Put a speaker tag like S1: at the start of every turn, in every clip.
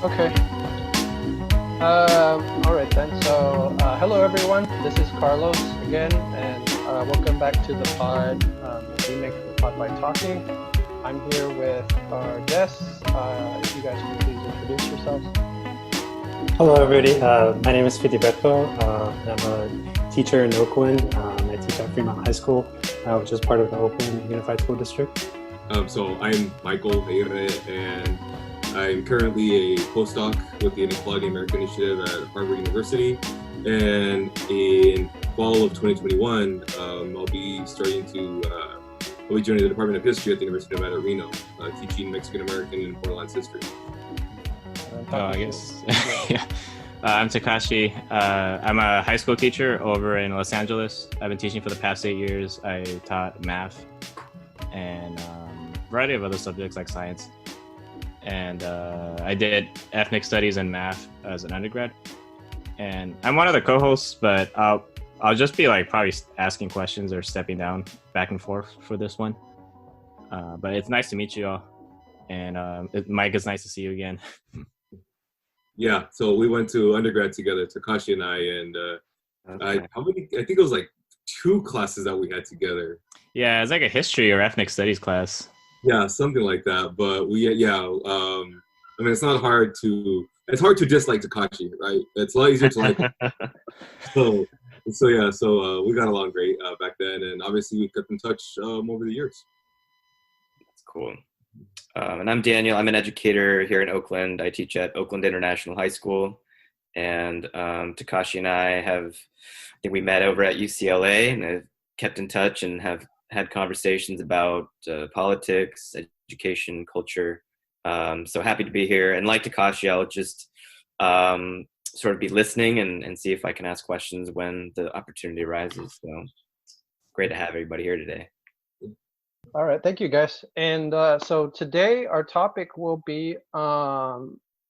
S1: Okay. All right then. So, hello everyone. This is Carlos again, and welcome back to the pod. We make the pod by talking. I'm here with our guests. If you guys can please introduce yourselves.
S2: Hello, everybody. My name is Filiberto. I'm a teacher in Oakland. I teach at Fremont High School, which is part of the Oakland Unified School District.
S3: So I'm Michael Aire, and I'm currently a postdoc with the Inequality America Initiative at Harvard University. And in fall of 2021, I'll be joining the Department of History at the University of Nevada, Reno, teaching Mexican American and Borderlands history.
S4: I guess. Yeah. I'm Takashi. I'm a high school teacher over in Los Angeles. I've been teaching for the past 8 years. I taught math and a variety of other subjects like science. And I did ethnic studies and math as an undergrad. And I'm one of the co-hosts, but I'll just be like probably asking questions or stepping down back and forth for this one. But it's nice to meet you all. And Mike, it's nice to see you again.
S3: Yeah, so we went to undergrad together, Takashi and I, and
S4: Okay.
S3: I think it was like 2 classes that we had together.
S4: Yeah, it's like a history or ethnic studies class.
S3: Yeah, something like that. But I mean, it's hard to dislike Takashi, right? It's a lot easier to like him. So we got along great back then, and obviously we kept in touch over the years.
S5: That's cool. And I'm Daniel. I'm an educator here in Oakland. I teach at Oakland International High School. And Takashi and I think we met over at UCLA and have kept in touch and have had conversations about politics, education, culture. So happy to be here. And like Takashi, I'll just sort of be listening and see if I can ask questions when the opportunity arises. So great to have everybody here today.
S1: All right, thank you guys. And so today our topic will be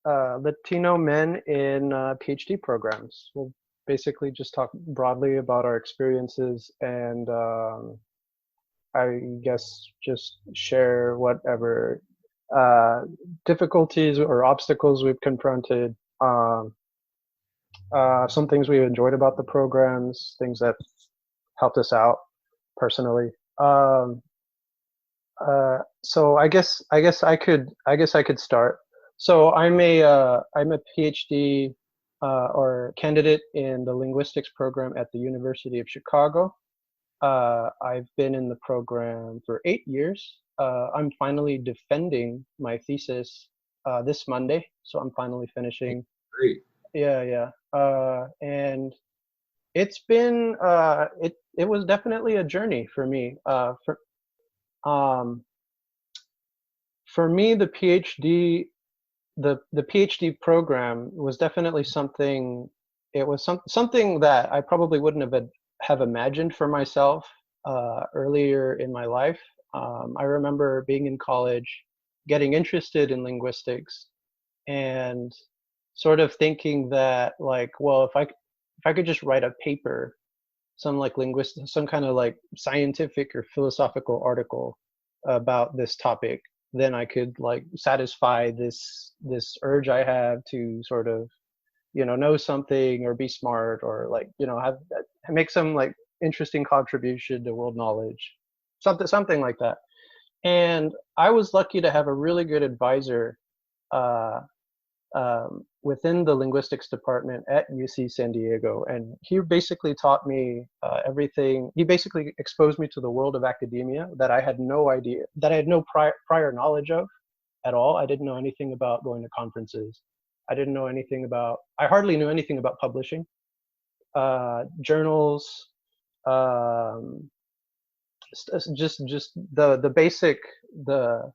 S1: Latino men in PhD programs. We'll basically just talk broadly about our experiences and I guess just share whatever difficulties or obstacles we've confronted, some things we enjoyed about the programs, things that helped us out personally. So I guess I could start. So I'm a PhD or candidate in the linguistics program at the University of Chicago. I've been in the program for 8 years. I'm finally defending my thesis this Monday, so I'm finally finishing.
S3: Great.
S1: Yeah. And it's been it was definitely a journey for me. For me, the PhD program was definitely something. It was something that I probably wouldn't have imagined for myself earlier in my life. I remember being in college, getting interested in linguistics, and sort of thinking that like, well, if I could just write a paper, some kind of like scientific or philosophical article about this topic, then I could like satisfy this urge I have to sort of, know something or be smart or like, make some like interesting contribution to world knowledge, something like that. And I was lucky to have a really good advisor within the linguistics department at UC San Diego, and he basically taught me everything. He basically exposed me to the world of academia that I had no idea, that I had no prior knowledge of at all. I didn't know anything about going to conferences. I hardly knew anything about publishing, journals, just the basic, the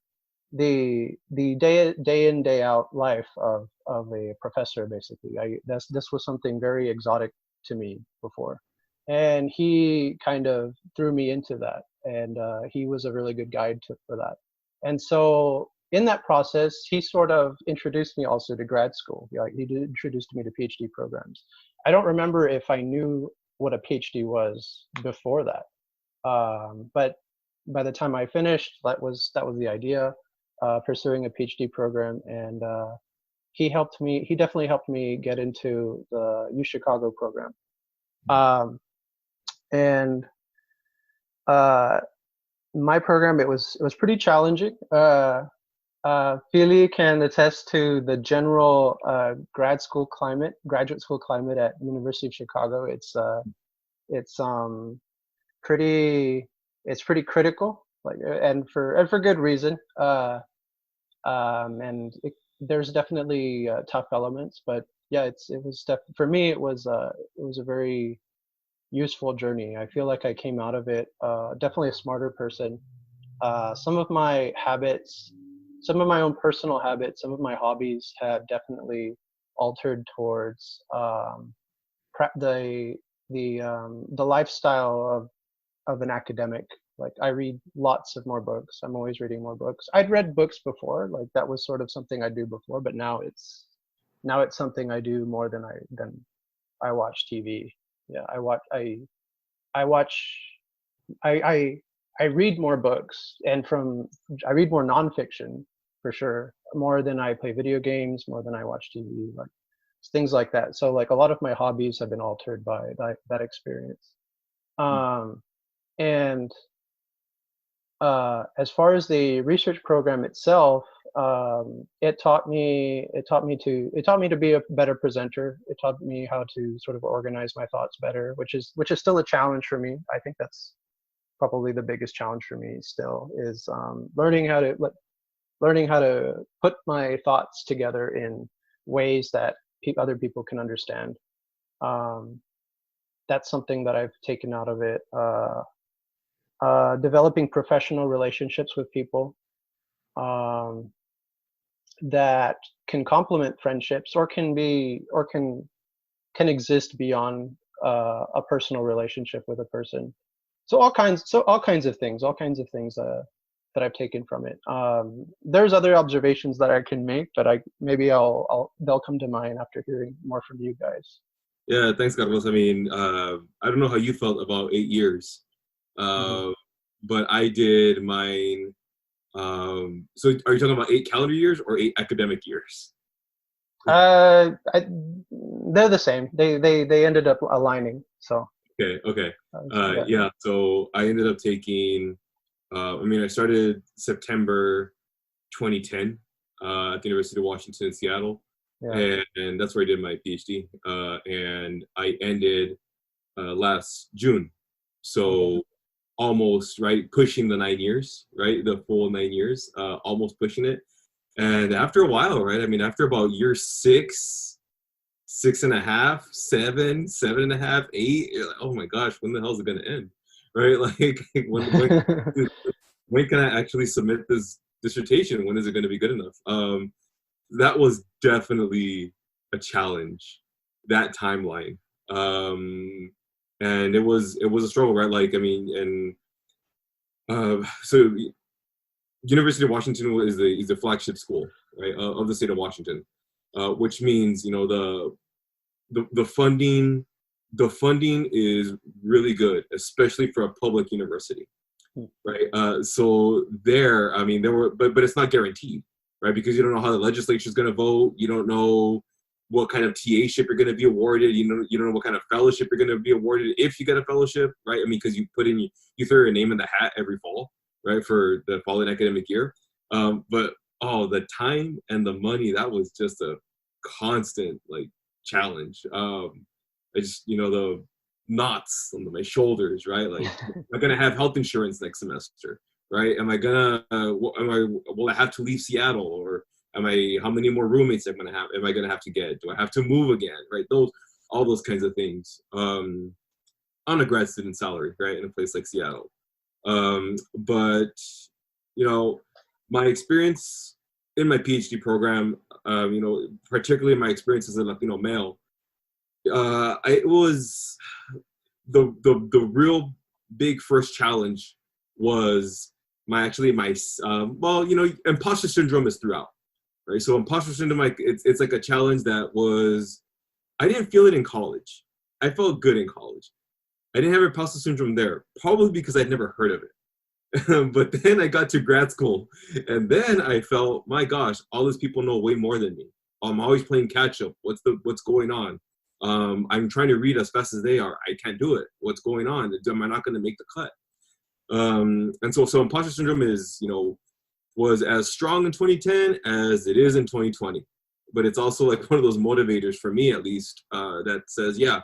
S1: day in day out life of a professor. Basically, this was something very exotic to me before, and he kind of threw me into that, and he was a really good guide for that. And so in that process, he sort of introduced me also to grad school. He introduced me to PhD programs. I don't remember if I knew what a PhD was before that, but by the time I finished, that was the idea, pursuing a PhD program. And he definitely helped me get into the U Chicago program. And my program, it was pretty challenging. Philly can attest to the general graduate school climate at University of Chicago. It's pretty critical, like, and for good reason. And there's definitely tough elements, but yeah, for me it was a very useful journey. I feel like I came out of it definitely a smarter person. Some of my habits, some of my own personal habits, some of my hobbies have definitely altered towards the lifestyle of an academic. Like, I read lots of more books. I'm always reading more books. I'd read books before, like that was sort of something I do before, but now it's something I do more than I watch TV. Yeah, I read more books, and I read more nonfiction for sure, more than I play video games, more than I watch TV, like things like that. So like a lot of my hobbies have been altered by that experience. And as far as the research program itself, it taught me to be a better presenter. It taught me how to sort of organize my thoughts better, which is still a challenge for me. I think that's probably the biggest challenge for me still, is learning how to put my thoughts together in ways that other people can understand. That's something that I've taken out of it. Developing professional relationships with people that can complement friendships, or can exist beyond a personal relationship with a person. So all kinds of things that I've taken from it. There's other observations that I can make, but they'll come to mind after hearing more from you guys.
S3: Yeah, thanks, Carlos. I mean, I don't know how you felt about 8 years. But I did mine. So are you talking about 8 calendar years or 8 academic years?
S1: They're the same. They ended up aligning. So.
S3: Okay. Yeah. So I ended up taking. I started September 2010 at the University of Washington in Seattle, and that's where I did my PhD. And I ended last June. So. Almost, right, pushing the 9 years, right, the full 9 years, almost pushing it. And after a while, right, I mean, after about year 6, 6.5, 7, 7.5, 8, you're like, oh my gosh, when the hell is it going to end, right? Like, when can I actually submit this dissertation? When is it going to be good enough? That was definitely a challenge, that timeline. And it was a struggle, right? Like, I mean, and so University of Washington is the flagship school, right, of the state of Washington, which means, you know, the funding is really good, especially for a public university, right? So there, I mean, but it's not guaranteed, right? Because you don't know how the legislature is going to vote. You don't know what kind of TA-ship you're going to be awarded. You don't know what kind of fellowship you're going to be awarded if you get a fellowship, right? I mean, because you throw your name in the hat every fall, right, for the following academic year. But the time and the money, that was just a constant, like, challenge. I just, the knots on my shoulders, right? Like, am I going to have health insurance next semester, right? Will I have to leave Seattle, or how many more roommates am I gonna have to get? Do I have to move again? Right? All those kinds of things. On a grad student salary, right? In a place like Seattle. But, my experience in my PhD program, particularly my experience as a Latino male, it was the real big first challenge was imposter syndrome is throughout. Right, so imposter syndrome, it's like a challenge that I didn't feel it in college. I felt good in college. I didn't have imposter syndrome there, probably because I'd never heard of it. But then I got to grad school, and then I felt, my gosh, all these people know way more than me. I'm always playing catch up. What's going on? I'm trying to read as fast as they are. I can't do it. What's going on? Am I not going to make the cut? And so imposter syndrome is, was as strong in 2010 as it is in 2020. But it's also like one of those motivators for me, at least, that says, yeah,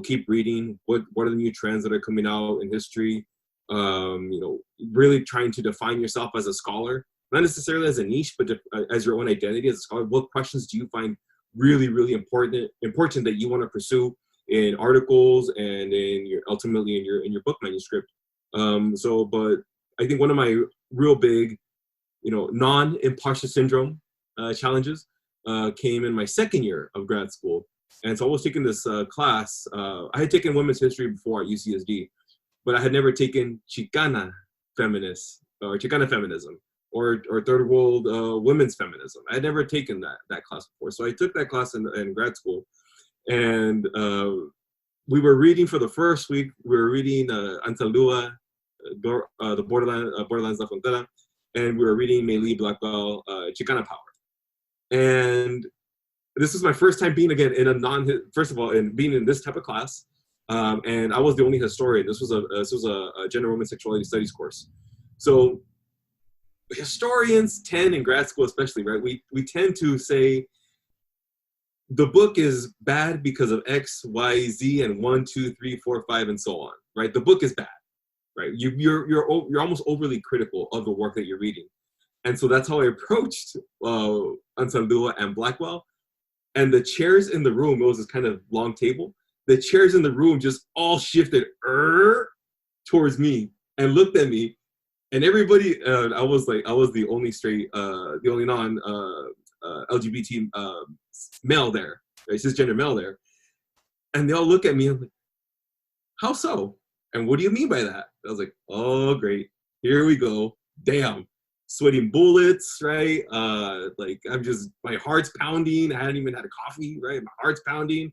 S3: keep reading. What are the new trends that are coming out in history? Really trying to define yourself as a scholar, not necessarily as a niche, but as your own identity as a scholar. What questions do you find really, really important that you want to pursue in articles and ultimately in your book manuscript? But I think one of my real big, non-imposter syndrome challenges came in my second year of grad school. And so I was taking this class. I had taken women's history before at UCSD, but I had never taken Chicana feminism or third world women's feminism. I had never taken that class before. So I took that class in grad school, and we were reading for the first week. We were reading Antalua, the Borderlands La Frontera, and we were reading Meili Blackwell, Chicana Power. And this was my first time being again in being in this type of class. And I was the only historian. This was a gender, women, sexuality studies course. So historians tend, in grad school especially, right? We tend to say the book is bad because of X, Y, Z, and 1, 2, 3, 4, 5, and so on, right? The book is bad, right? You're almost overly critical of the work that you're reading. And so that's how I approached Ansaldúa and Blackwell. And the chairs in the room, it was this kind of long table. The chairs in the room just all shifted towards me and looked at me. And everybody, I was the only straight, the only non LGBT male there, right? Cisgender male there. And they all look at me and like, how so? And what do you mean by that? I was like, oh, great. Here we go. Damn. Sweating bullets, right? Like my heart's pounding. I hadn't even had a coffee, right? My heart's pounding.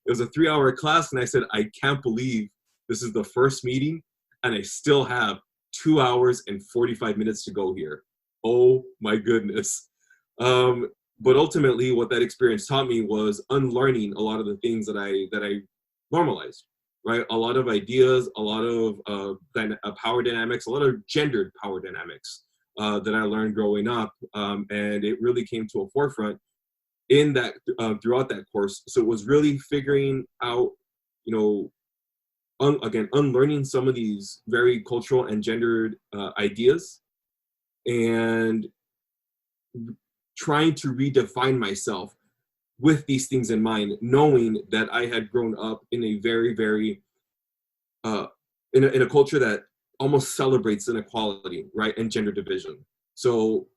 S3: It was a 3-hour class, and I said, I can't believe this is the first meeting, and I still have 2 hours and 45 minutes to go here. Oh my goodness. But ultimately, what that experience taught me was unlearning a lot of the things that I normalized, right? A lot of ideas, a lot of power dynamics, a lot of gendered power dynamics. That I learned growing up, and it really came to a forefront in that throughout that course. So it was really figuring out, unlearning some of these very cultural and gendered ideas, and trying to redefine myself with these things in mind, knowing that I had grown up in a very, very in a culture that almost celebrates inequality, right, and gender division. So,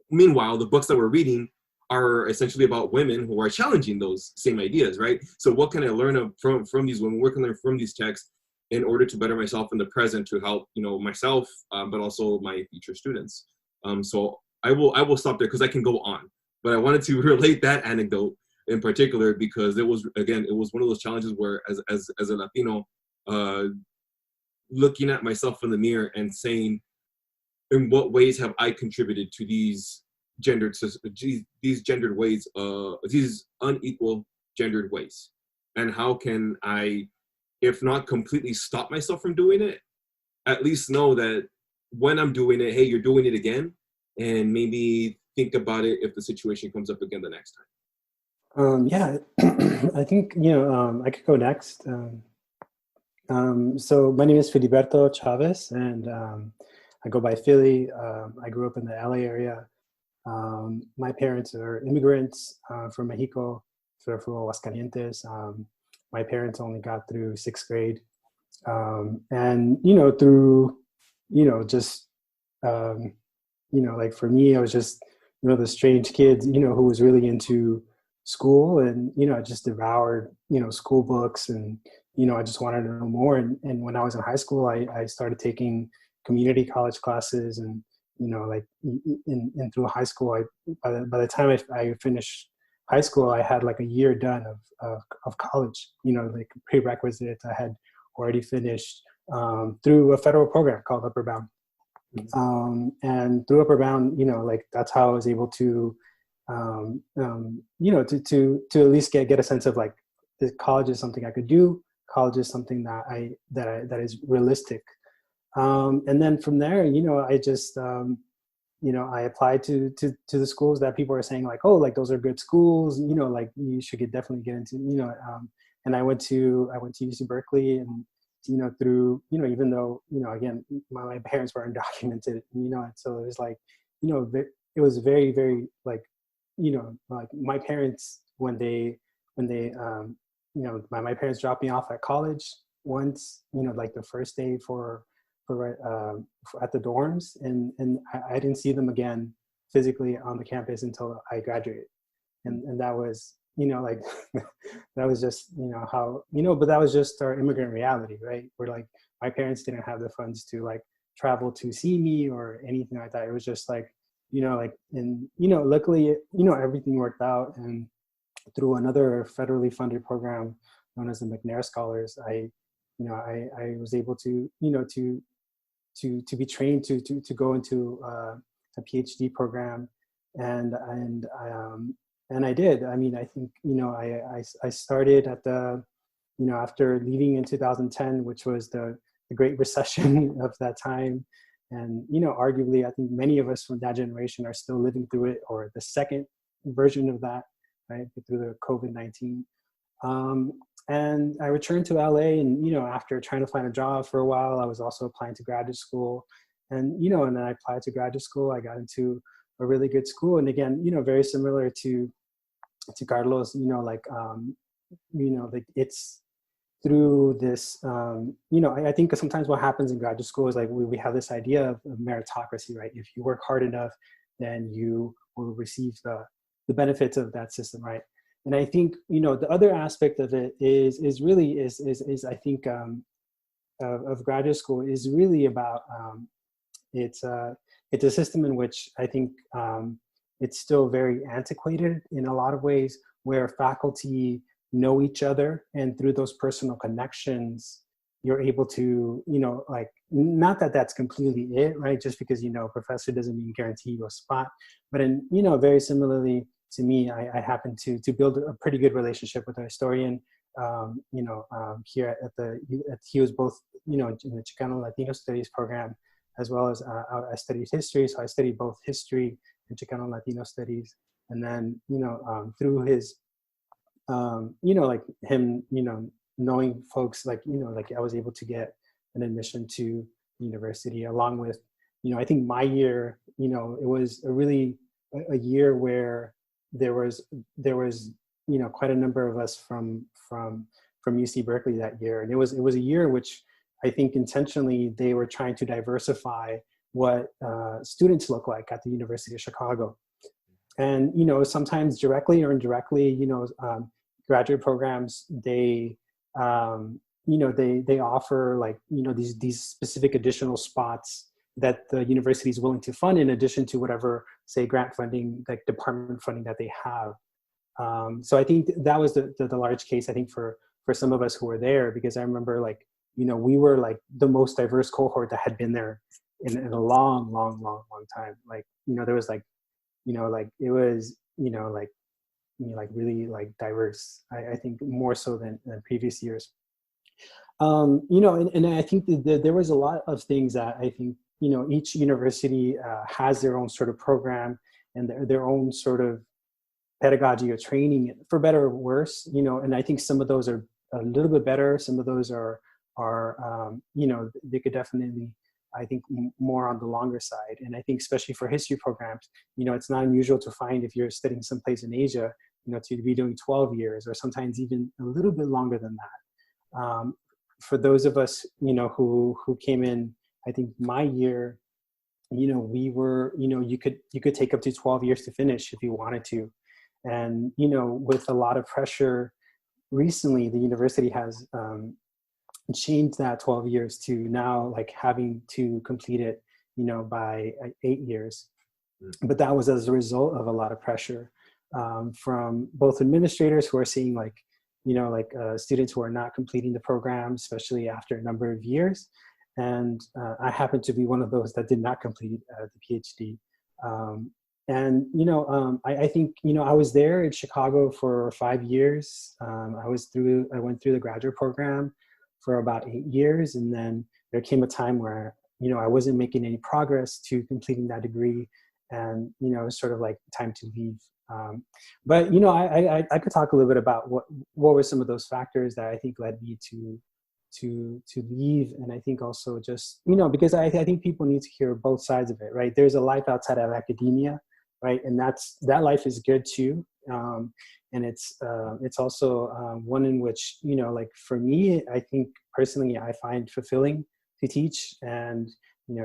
S3: meanwhile, the books that we're reading are essentially about women who are challenging those same ideas, right? So what can I learn from these women? What can I learn from these texts in order to better myself in the present to help, myself, but also my future students? So I will stop there because I can go on, but I wanted to relate that anecdote in particular because it was one of those challenges where as a Latino, looking at myself in the mirror and saying, in what ways have I contributed to these gendered ways, these unequal gendered ways? And how can I, if not completely stop myself from doing it, at least know that when I'm doing it, hey, you're doing it again, and maybe think about it if the situation comes up again the next time.
S2: Yeah, I think, I could go next. So my name is Filiberto Chavez, and I go by Philly. I grew up in the LA area. My parents are immigrants from Mexico, from Aguascalientes. My parents only got through 6th grade. And, through, like for me, I was just, the strange kid, who was really into school, and, I just devoured, school books, and, I just wanted to know more. And when I was in high school, I started taking community college classes, and, like in through high school, by the time I finished high school, I had like a year done of college, like prerequisites I had already finished through a federal program called Upper Bound. And through Upper Bound, like that's how I was able to to at least get a sense of like, this college is something I could do. College is something that is realistic. And then from there, I just, I applied to the schools that people are saying like, oh, like those are good schools, like you should definitely get into, and I went to UC Berkeley, and, through, even though, again, my parents were undocumented, and so it was like, it was very, very like, like my parents, my parents dropped me off at college once, like the first day for at the dorms, and I didn't see them again physically on the campus until I graduated, and that was, like that was just, how, but that was just our immigrant reality, right? Where like my parents didn't have the funds to like travel to see me or anything like that. It was just like, and luckily, everything worked out, and through another federally funded program known as the McNair Scholars, I was able to, to be trained to go into a PhD program, and I did. I mean, I think, I started at the, after leaving in 2010, which was the Great Recession of that time. And, arguably, I think many of us from that generation are still living through it, or the second version of that, right, through the COVID-19. And I returned to LA, and, after trying to find a job for a while, I was also applying to graduate school. And, and then I applied to graduate school. I got into a really good school. And again, very similar to Carlos, like it's through this, I think sometimes what happens in graduate school is like we have this idea of meritocracy, right? If you work hard enough, then you will receive the benefits of that system, right? And I think, the other aspect of it is I think of graduate school is really about, it's a system in which I think it's still very antiquated in a lot of ways, where faculty know each other, and through those personal connections, you're able to, like, not that that's completely it, right? Just because, professor doesn't mean guarantee you a spot, but in, very similarly to me, I happened to build a pretty good relationship with a historian, here he was both, in the Chicano Latino Studies program, as well as I studied history. So I studied both history and Chicano Latino Studies. And then, through his, like him, knowing folks, like, like I was able to get an admission to the university, along with, I think my year, it was a really a year where there was, quite a number of us from UC Berkeley that year. And it was a year in which I think intentionally they were trying to diversify what students look like at the University of Chicago. And, sometimes directly or indirectly, graduate programs, they offer like, these specific additional spots that the university is willing to fund, in addition to whatever, say, grant funding, like department funding that they have. So I think that was the large case, I think, for some of us who were there, because I remember, like, we were like the most diverse cohort that had been there in a long time. Like, there was like, like it was, like really like diverse, I think more so than previous years. And I think that there was a lot of things that I think, each university has their own sort of program and their own sort of pedagogy or training, for better or worse, and I think some of those are a little bit better. Some of those are they could definitely, I think, more on the longer side. And I think especially for history programs, it's not unusual to find, if you're studying someplace in Asia, to be doing 12 years or sometimes even a little bit longer than that. For those of us, who came in, I think my year, we were, you could take up to 12 years to finish if you wanted to. And, with a lot of pressure recently, the university has changed that 12 years to now like having to complete it, by 8 years. But that was as a result of a lot of pressure from both administrators who are seeing like, students who are not completing the program, especially after a number of years. And I happen to be one of those that did not complete the PhD. I think, I was there in Chicago for 5 years. I went through the graduate program for about 8 years. And then there came a time where, I wasn't making any progress to completing that degree. And, it was sort of like time to leave. But, I could talk a little bit about what were some of those factors that I think led me to leave. And I think also just, because I think people need to hear both sides of it, right? There's a life outside of academia, right? And that life is good too. And it's also one in which, like for me, I think personally, I find fulfilling to teach, and,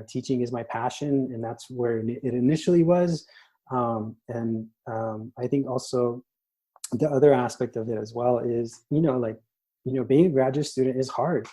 S2: teaching is my passion, and that's where it initially was. I think also the other aspect of it as well is, being a graduate student is hard,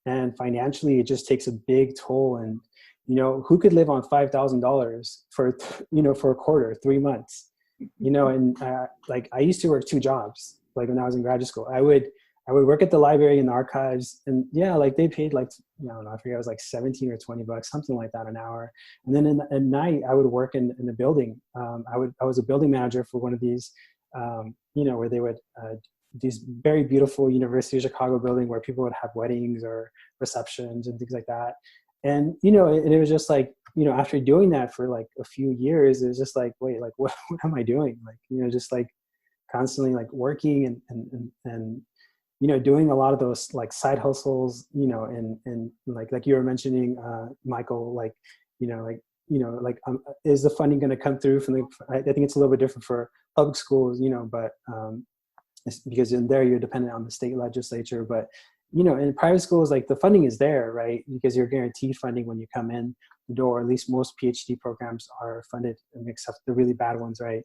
S2: and financially it just takes a big toll. And, who could live on $5,000 for a quarter, 3 months, and like I used to work 2 jobs, like when I was in graduate school. I would work at the library and the archives, and like they paid like, I don't know, I forget, it was like 17 or 20 bucks, something like that an hour. And then at night I would work in the building. I was a building manager for one of these, where they would, these very beautiful University of Chicago building where people would have weddings or receptions and things like that. And, and it was just like, after doing that for like a few years, it was just like, wait, like, what am I doing? Like, just like constantly like working and doing a lot of those like side hustles, and like you were mentioning, Michael, like, is the funding going to come through from I think it's a little bit different for public schools, but it's because in there you're dependent on the state legislature. But, in private schools, like the funding is there, right? Because you're guaranteed funding when you come in the door. At least most PhD programs are funded, except the really bad ones, right?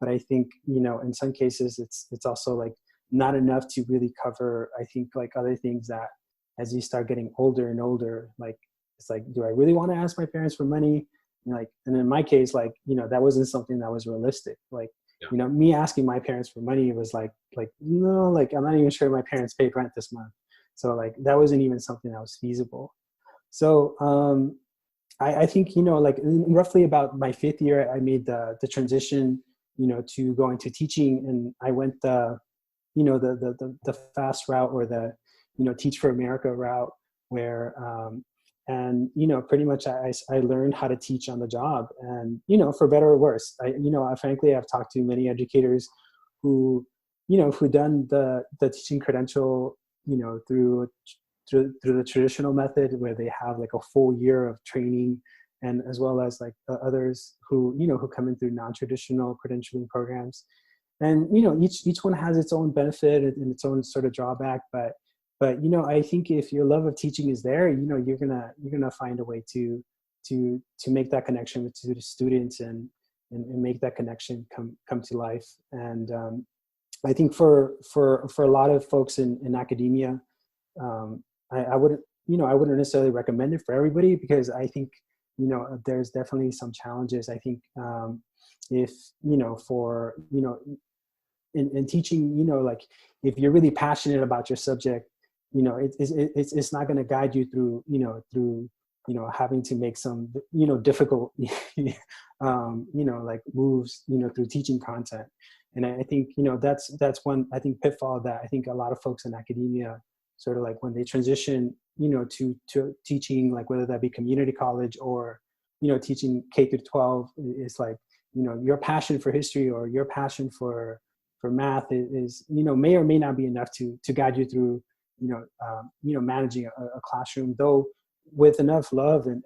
S2: But I think, in some cases it's also like not enough to really cover, I think, like other things that as you start getting older and older, like, it's like, do I really want to ask my parents for money? And in my case, like, that wasn't something that was realistic. Like, me asking my parents for money was like, no, like, I'm not even sure my parents paid rent this month. So like, that wasn't even something that was feasible. So I think, like roughly about my 5th year, I made the transition, to going to teaching. And I went the fast route, or the, Teach for America route, where, and, pretty much I learned how to teach on the job. And, for better or worse, frankly, I've talked to many educators who done the teaching credential, through the traditional method, where they have like a full year of training, and as well as like others who, who come in through non-traditional credentialing programs. And, each one has its own benefit and its own sort of drawback. But, I think if your love of teaching is there, you're gonna find a way to make that connection with the students and make that connection come to life. And I think for a lot of folks in academia, I wouldn't necessarily recommend it for everybody, because I think, there's definitely some challenges. I think if, for, in teaching, like if you're really passionate about your subject, it's not going to guide you through, having to make some, difficult, like moves, through teaching content. And I think, that's one, I think, pitfall that I think a lot of folks in academia sort of like when they transition, to teaching, like whether that be community college or, teaching K through 12, is like, your passion for history or your passion for math is, may or may not be enough to guide you through, managing a classroom, though with enough love and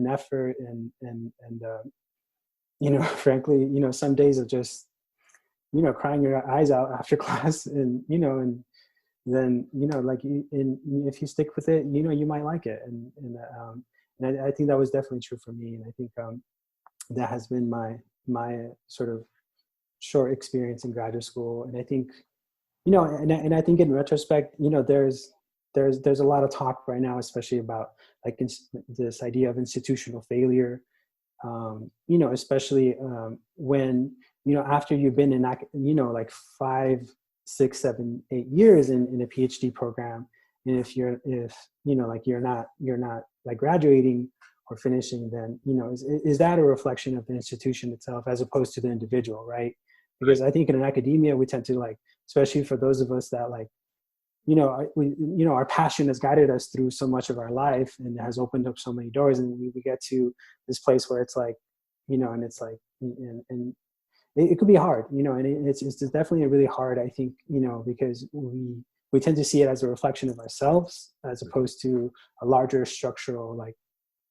S2: effort and frankly, some days of just, crying your eyes out after class, and, and then, like, if you stick with it, you might like it. And I think that was definitely true for me. And I think that has been my sort of short experience in graduate school. And I think, and I think in retrospect, there's a lot of talk right now, especially about like this idea of institutional failure, especially when, after you've been in, like 5, 6, 7, 8 years in a PhD program, and if you're not like graduating, or finishing, then, you know, is that a reflection of the institution itself as opposed to the individual, right? Because I think in academia, we tend to like, especially for those of us that like, you know, our passion has guided us through so much of our life and has opened up so many doors. And we get to this place where it's like, you know, and it's like, and it could be hard, you know, and it's definitely really hard, I think, you know, because we tend to see it as a reflection of ourselves as opposed to a larger structural, like,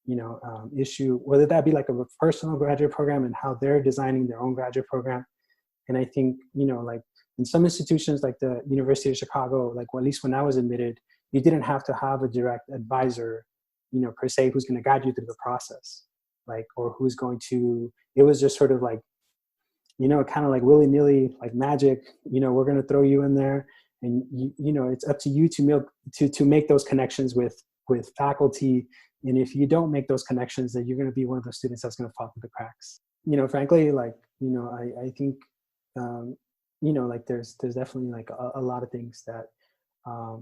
S2: you know, issue, whether that be like a personal graduate program and how they're designing their own graduate program. And I think, you know, like in some institutions like the University of Chicago, like, well, at least when I was admitted, you didn't have to have a direct advisor, you know, per se, who's going to guide you through the process, like, or who's going to, it was just sort of like, you know, kind of like willy-nilly, like magic, you know, we're going to throw you in there, and you know, it's up to you to make those connections with faculty. And if you don't make those connections, then you're going to be one of those students that's going to fall through the cracks. You know, frankly, like, you know, I think, you know, like there's definitely like a lot of things that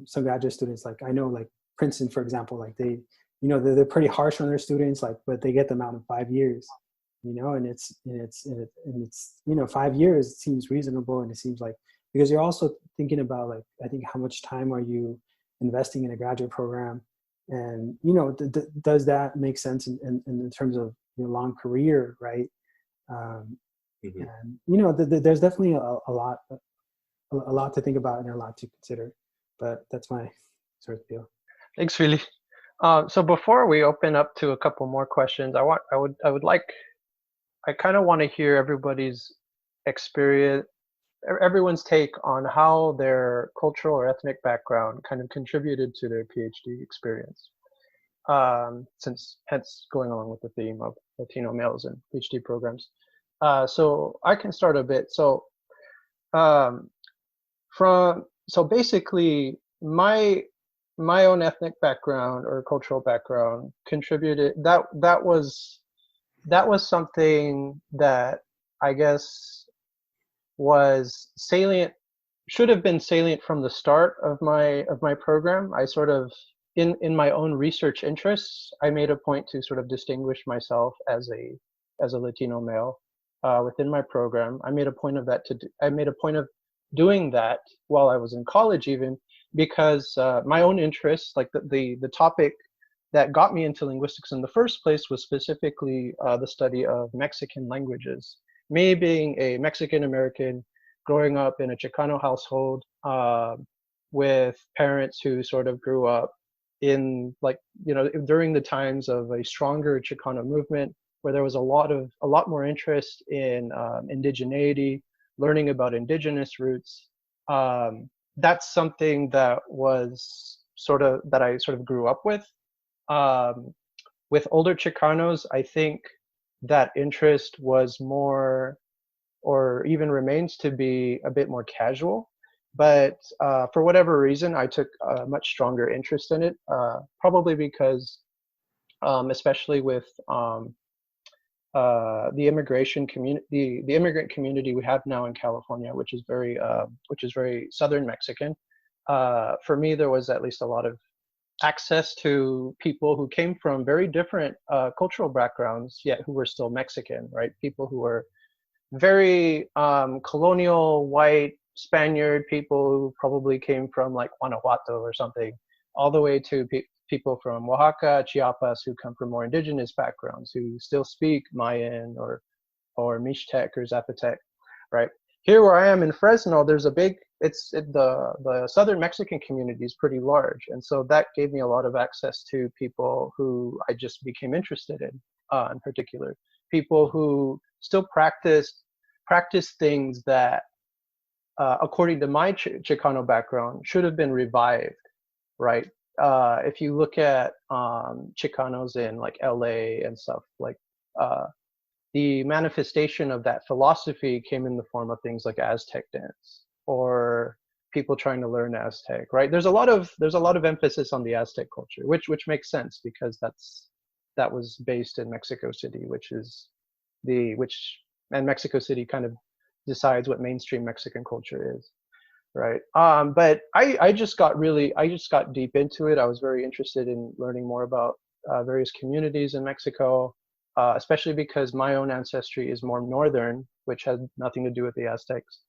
S2: some graduate students, like I know, like Princeton, for example, like they, you know, they're pretty harsh on their students, like, but they get them out in 5 years, you know, and it's, you know, 5 years seems reasonable. And it seems like, because you're also thinking about like, I think how much time are you investing in a graduate program? And, you know, does that make sense in terms of your long career, right? And, you know, there's definitely a lot to think about and a lot to consider, but that's my sort of deal.
S1: Thanks, Philly. So before we open up to a couple more questions, I kind of want to hear everybody's experience, everyone's take on how their cultural or ethnic background kind of contributed to their PhD experience. Since hence going along with the theme of Latino males and PhD programs. So I can start a bit. So basically my own ethnic background or cultural background contributed, that was something that I guess was salient, should have been salient from the start of my program. I sort of, in my own research interests, I made a point to sort of distinguish myself as a Latino male within my program. I made a point of doing that while I was in college, even because my own interests, like the topic that got me into linguistics in the first place, was specifically the study of Mexican languages. Me being a Mexican American, growing up in a Chicano household with parents who sort of grew up in, like, you know, during the times of a stronger Chicano movement, where there was a lot more interest in indigeneity, learning about indigenous roots. That's something that I sort of grew up with. With older Chicanos, I think that interest was more, or even remains to be, a bit more casual. But for whatever reason, I took a much stronger interest in it, probably because, especially with the immigration community, the immigrant community we have now in California, which is very Southern Mexican. For me, there was at least a lot of access to people who came from very different cultural backgrounds, yet who were still Mexican, right? People who were very colonial, white, Spaniard people who probably came from like Guanajuato or something, all the way to people from Oaxaca, Chiapas, who come from more indigenous backgrounds, who still speak Mayan or Mixtec or Zapotec, right? Here where I am in Fresno, there's a big, the Southern Mexican community is pretty large. And so that gave me a lot of access to people who I just became interested in particular. People who still practice things that, according to my Chicano background, should have been revived, right? If you look at Chicanos in like LA and stuff, like the manifestation of that philosophy came in the form of things like Aztec dance, or people trying to learn Aztec, right? There's a lot of emphasis on the Aztec culture, which makes sense, because that was based in Mexico City, and Mexico City kind of decides what mainstream Mexican culture is, right? But I just got deep into it. I was very interested in learning more about various communities in Mexico, especially because my own ancestry is more northern, which had nothing to do with the Aztecs.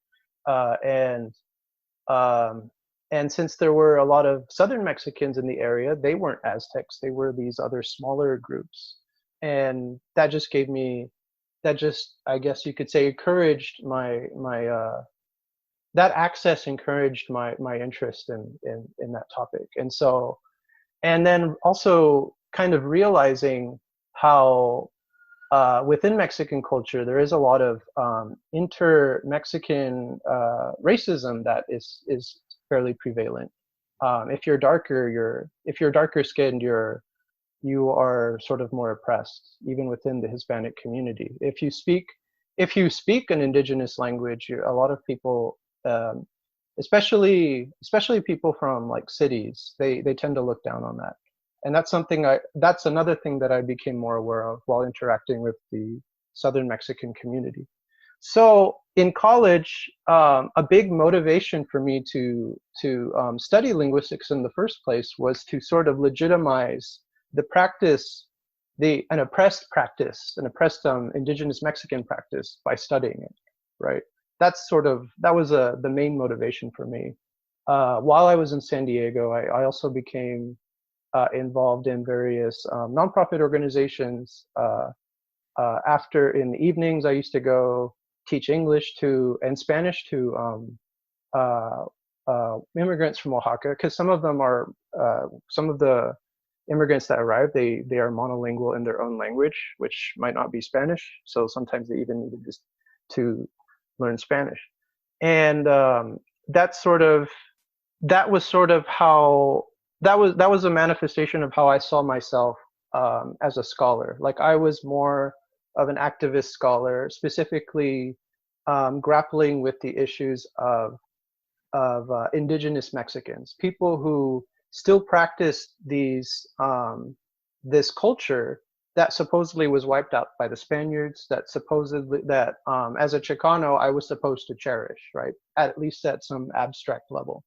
S1: And since there were a lot of southern Mexicans in the area, they weren't Aztecs. They were these other smaller groups. And that just gave me, that just, I guess you could say, encouraged that access encouraged my interest in that topic. And so, and then also kind of realizing how within Mexican culture, there is a lot of inter-Mexican racism that is fairly prevalent. If you're darker, if you're darker skinned, you are sort of more oppressed, even within the Hispanic community. If you speak an indigenous language, a lot of people, especially people from like cities, they tend to look down on that. And that's another thing that I became more aware of while interacting with the Southern Mexican community. So in college, a big motivation for me to study linguistics in the first place was to sort of legitimize the practice, an oppressed indigenous Mexican practice by studying it, right? That was the main motivation for me. While I was in San Diego, I also became involved in various nonprofit organizations. After, in the evenings, I used to go teach English and Spanish to immigrants from Oaxaca, because some of the immigrants that arrive, they are monolingual in their own language, which might not be Spanish. So sometimes they even needed to learn Spanish. And that was a manifestation of how I saw myself as a scholar. Like, I was more of an activist scholar, specifically grappling with the issues of indigenous Mexicans, people who still practiced this culture that supposedly was wiped out by the Spaniards, that as a Chicano I was supposed to cherish, right? At least at some abstract level.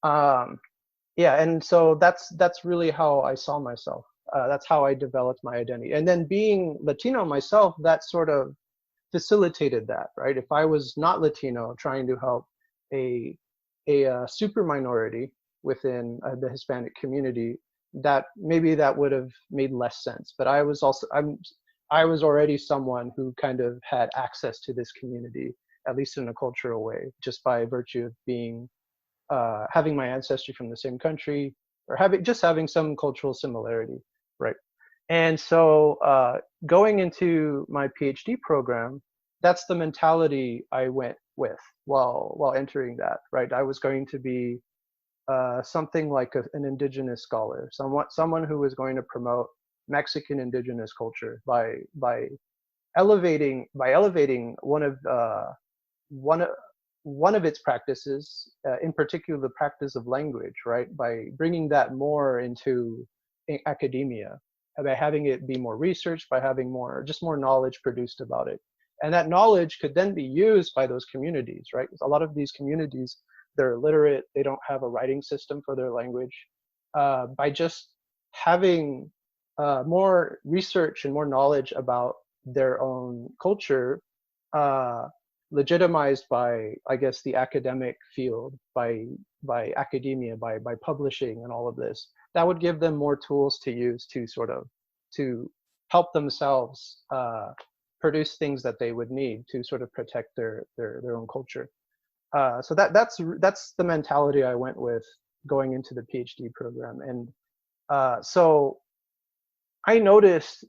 S1: Yeah, and so that's really how I saw myself. That's how I developed my identity. And then being Latino myself, that sort of facilitated that, right? If I was not Latino, trying to help a super minority within the Hispanic community, that would have made less sense. But I was already someone who kind of had access to this community, at least in a cultural way, just by virtue of being having my ancestry from the same country, or having some cultural similarity, right? And so going into my PhD program, that's the mentality I went with while entering that, right? I was going to be something like an indigenous scholar, someone who was going to promote Mexican indigenous culture by elevating one of its practices, in particular the practice of language, right? By bringing that more into academia, by having it be more researched, by having more knowledge produced about it. And that knowledge could then be used by those communities, right? A lot of these communities, they're illiterate, they don't have a writing system for their language. By just having more research and more knowledge about their own culture, legitimized by, I guess, the academic field, by academia, by publishing and all of this, that would give them more tools to use to help themselves produce things that they would need to sort of protect their own culture. So that's the mentality I went with going into the PhD program. And so I noticed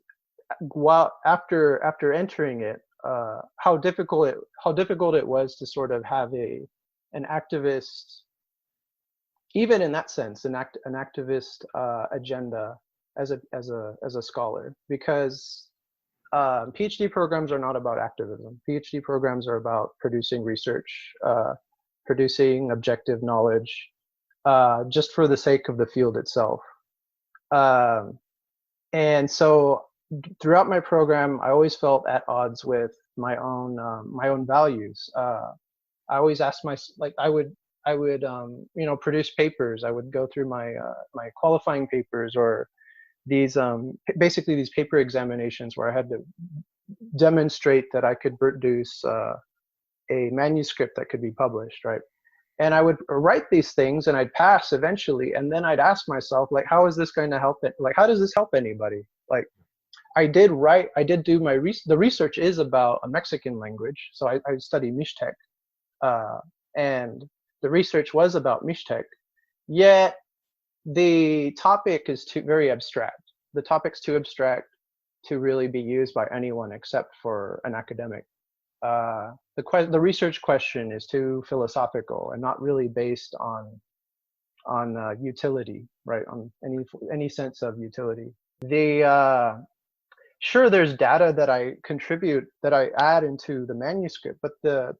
S1: after entering it, how difficult it was to sort of have an activist, even in that sense, an activist agenda as a scholar, because PhD programs are not about activism. PhD programs are about producing research, producing objective knowledge, just for the sake of the field itself. And so throughout my program, I always felt at odds with my own values. I always asked I would produce papers. I would go through my qualifying papers or these basically these paper examinations where I had to demonstrate that I could produce a manuscript that could be published, right? And I would write these things and I'd pass eventually, and then I'd ask myself, like, how is this going to help it? Like, how does this help anybody? Like, I did do my the research is about a Mexican language, so I study MEChA, and the research was about MEChA, yet the topic is very abstract. The topic's too abstract to really be used by anyone except for an academic. The research question is too philosophical and not really based on utility, right? On any sense of utility. Sure, there's data that I contribute, that I add into the manuscript, but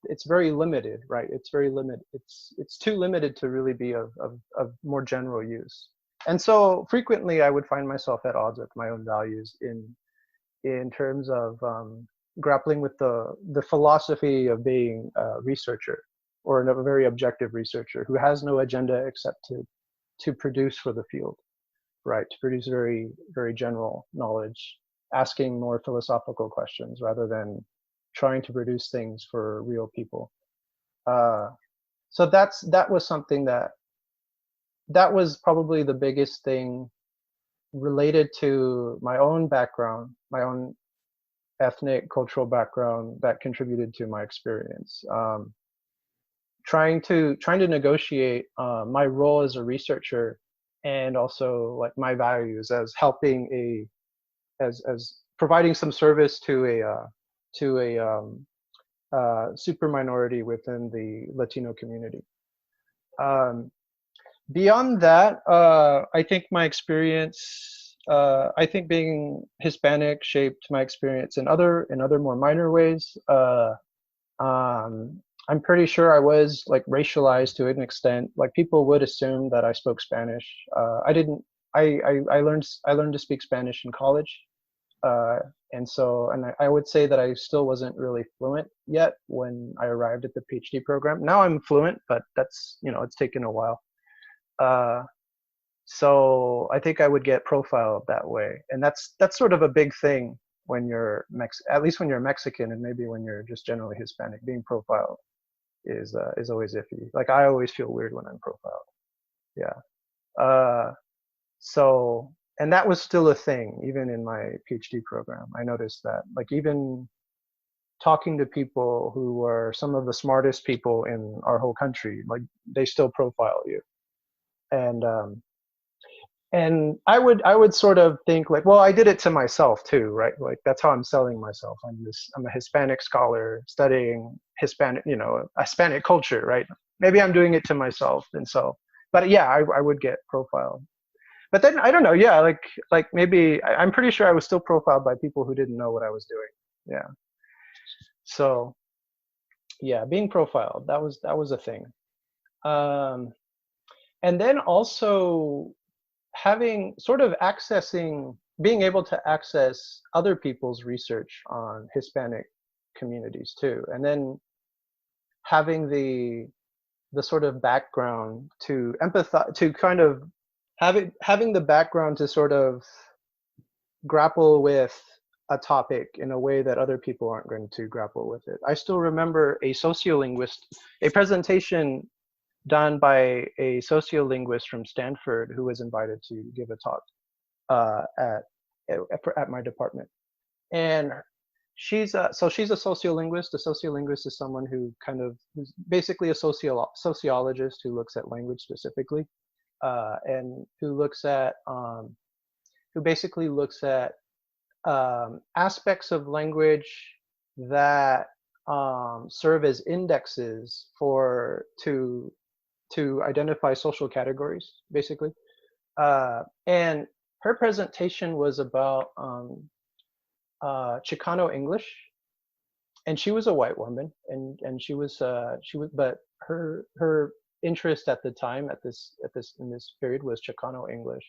S1: it's very limited, right? It's very limited. It's too limited to really be of more general use. And so frequently I would find myself at odds with my own values in terms of grappling with the philosophy of being a researcher, or a very objective researcher who has no agenda except to produce for the field, right? To produce very, very general knowledge, asking more philosophical questions rather than trying to produce things for real people. So that was something that was probably the biggest thing related to my own background, my own ethnic, cultural background, that contributed to my experience. Trying to negotiate my role as a researcher, and also like my values as helping as providing some service to a super minority within the Latino community. Beyond that, I think my experience, I think being Hispanic shaped my experience in other more minor ways. I'm pretty sure I was like racialized to an extent. Like, people would assume that I spoke Spanish. I didn't. I learned to speak Spanish in college, and I would say that I still wasn't really fluent yet when I arrived at the PhD program. Now I'm fluent, but that's, it's taken a while. So I think I would get profiled that way, and that's sort of a big thing when you're at least when you're Mexican, and maybe when you're just generally Hispanic. Being profiled is always iffy. Like, I always feel weird when I'm profiled. Yeah. So, and that was still a thing even in my PhD program. I noticed that, like, even talking to people who were some of the smartest people in our whole country, like, they still profile you. And I would sort of think, like, well, I did it to myself too, right? Like, that's how I'm selling myself. I'm a Hispanic scholar studying Hispanic culture, right? Maybe I'm doing it to myself. And so, but yeah, I would get profiled. But then I don't know, yeah, like maybe I'm pretty sure I was still profiled by people who didn't know what I was doing. Yeah. So yeah, being profiled, that was a thing. And then also having sort of being able to access other people's research on Hispanic communities too, and then having the sort of background to empathize, to kind of having the background to sort of grapple with a topic in a way that other people aren't going to grapple with it. I still remember a presentation done by a sociolinguist from Stanford who was invited to give a talk at my department. And she's a sociolinguist. A sociolinguist is someone who's basically a sociologist who looks at language specifically, and who basically looks at aspects of language that serve as indexes to identify social categories, basically. And her presentation was about Chicano English, and she was a white woman, and but her interest at the time in this period was Chicano English,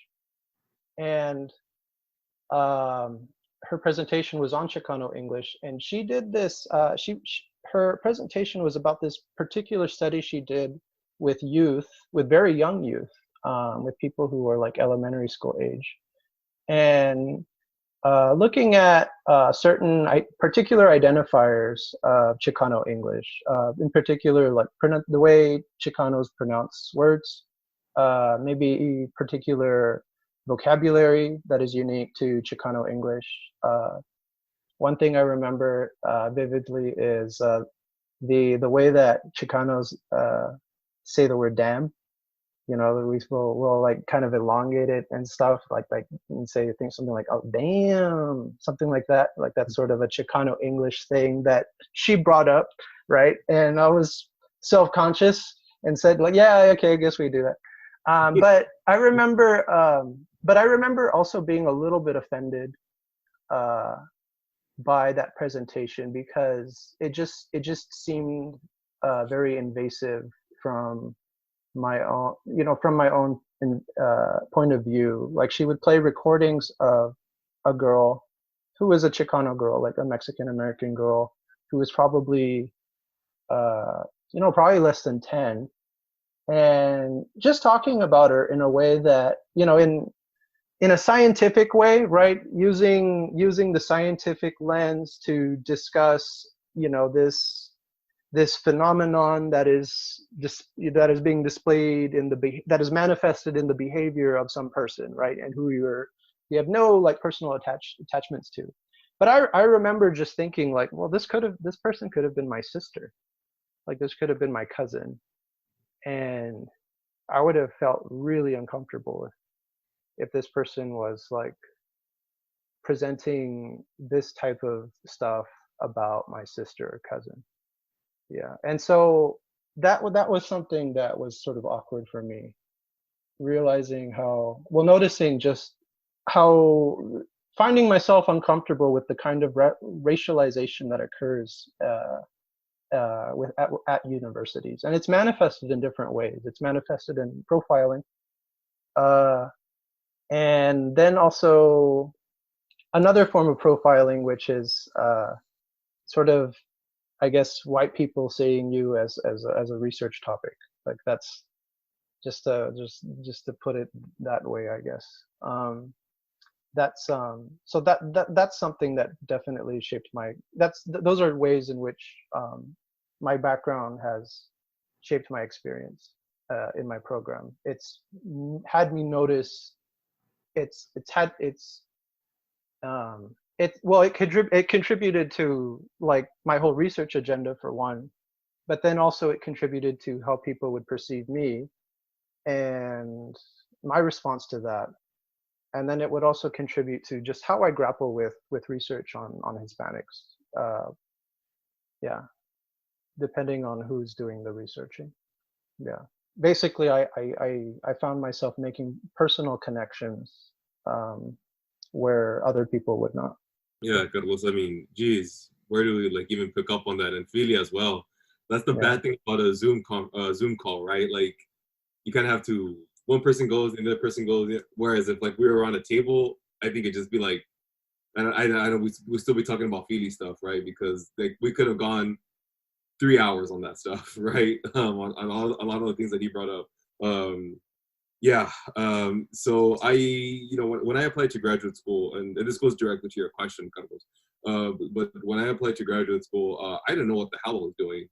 S1: and her presentation was on Chicano English, and she did this. Her presentation was about this particular study she did with very young youth, with people who were like elementary school age. and looking at certain particular identifiers of Chicano English, in particular, like the way Chicanos pronounce words, maybe particular vocabulary that is unique to Chicano English. One thing I remember vividly is the way that Chicanos say the word damn. You know, we'll like kind of elongate it and stuff, like and say things something like, oh damn, something like that. Like that's sort of a Chicano English thing that she brought up, right? And I was self-conscious and said like, yeah, okay, I guess we do that. But I remember also being a little bit offended by that presentation, because it just seemed very invasive from my own, point of view. Like she would play recordings of a girl who was a Chicano girl, like a Mexican American girl, who was probably probably less than 10, and just talking about her in a way that, in a scientific way, right? Using the scientific lens to discuss, this phenomenon that is being displayed that is manifested in the behavior of some person, right? And who you have no like personal attachments to. But I remember just thinking like, well, this person could have been my sister, like this could have been my cousin, and I would have felt really uncomfortable if this person was like presenting this type of stuff about my sister or cousin. Yeah. And so that was something that was sort of awkward for me, noticing just how finding myself uncomfortable with the kind of racialization that occurs at universities. And it's manifested in different ways. It's manifested in profiling. And then also another form of profiling, which is sort of, I guess, white people seeing you as a research topic. Like that's just to put it that way, I guess. That's something that definitely shaped those are ways in which my background has shaped my experience in my program. It's had me notice. It contributed to like my whole research agenda for one, but then also it contributed to how people would perceive me and my response to that. And then it would also contribute to just how I grapple with research on Hispanics. Depending on who's doing the researching. Yeah. Basically, I found myself making personal connections where other people would not.
S3: Yeah, Carlos. I mean, geez, where do we like even pick up on that? And Philly as well. That's the bad thing about a Zoom call, right? Like, you kind of have to. One person goes, and the other person goes. Whereas if like we were on a table, I think it'd just be like, I know we'd still be talking about Philly stuff, right? Because like we could have gone 3 hours on that stuff, right? On a lot of the things that he brought up. So when I applied to graduate school, and this goes directly to your question, Carlos, but when I applied to graduate school, I didn't know what the hell I was doing,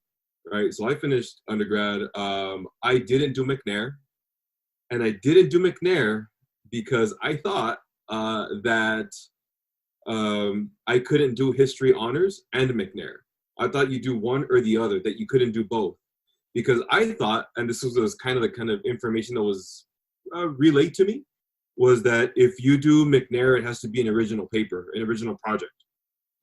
S3: right? So I finished undergrad. I didn't do McNair, and I didn't do McNair because I thought that I couldn't do history honors and McNair. I thought you do one or the other, that you couldn't do both. Because I thought, and this was kind of the kind of information that was relayed to me, was that if you do McNair, it has to be an original paper, an original project.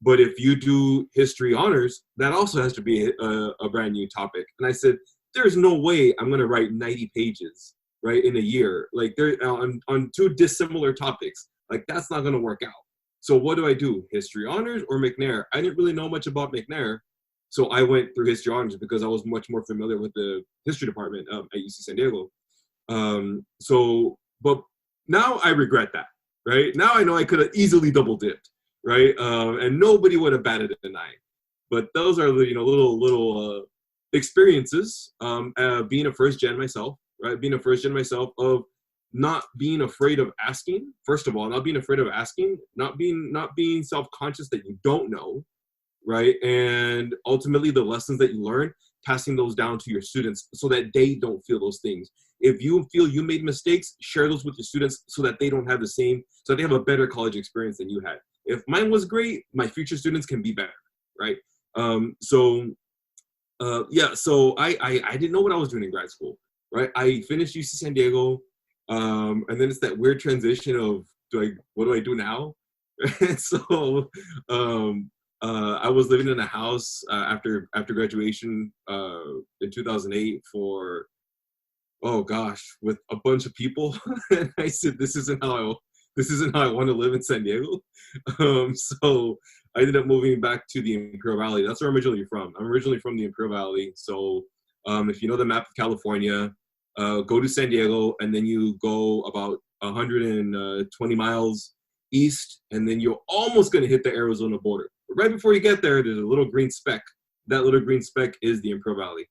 S3: But if you do history honors, that also has to be a brand new topic. And I said, there's no way I'm going to write 90 pages, right, in a year. Like they're on two dissimilar topics. Like that's not going to work out. So what do I do? History honors or McNair? I didn't really know much about McNair. So I went through history honors because I was much more familiar with the history department at UC San Diego. But now I regret that, right? Now I know I could have easily double dipped, right? And nobody would have batted an eye. But those are little experiences being a first gen myself, right? Being a first gen myself of not being afraid of asking, first of all, not being afraid of asking, not being self-conscious that you don't know, right? And ultimately the lessons that you learn, passing those down to your students so that they don't feel those things. If you feel you made mistakes, share those with your students so that they don't have the same, so that they have a better college experience than you had. If mine was great, my future students can be better, right? So I didn't know what I was doing in grad school, right? I finished UC San Diego, and then it's that weird transition of, what do I do now? And so I was living in a house after graduation in 2008 for, oh gosh, with a bunch of people. And I said, this isn't how I want to live in San Diego. So I ended up moving back to the Imperial Valley. That's where I'm originally from. I'm originally from the Imperial Valley. So if you know the map of California, go to San Diego, and then you go about 120 miles east, and then you're almost going to hit the Arizona border. But right before you get there, there's a little green speck. That little green speck is the Imperial Valley.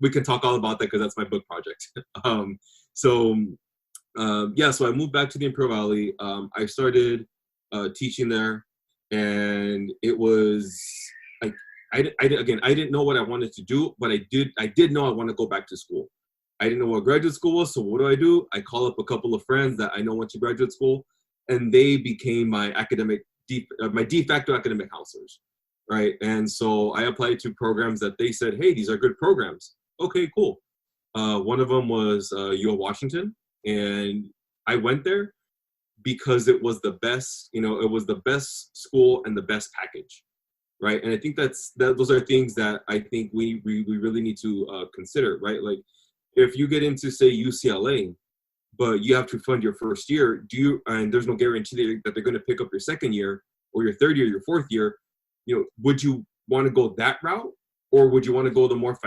S3: We can talk all about that because that's my book project. So I moved back to the Imperial Valley. I started teaching there, and it was like I didn't know what I wanted to do, but I did know I want to go back to school. I didn't know what graduate school was, so what do? I call up a couple of friends that I know went to graduate school, and they became my de facto academic counselors, right? And so I applied to programs that they said, hey, these are good programs. Okay, cool. One of them was UO Washington, and I went there because it was the best, it was the best school and the best package, right? And I think those are things that I think we really need to consider, right? Like, if you get into, say, UCLA, but you have to fund your first year, and there's no guarantee that they're going to pick up your second year or your third year, your fourth year, would you want to go that route, or would you want to go the more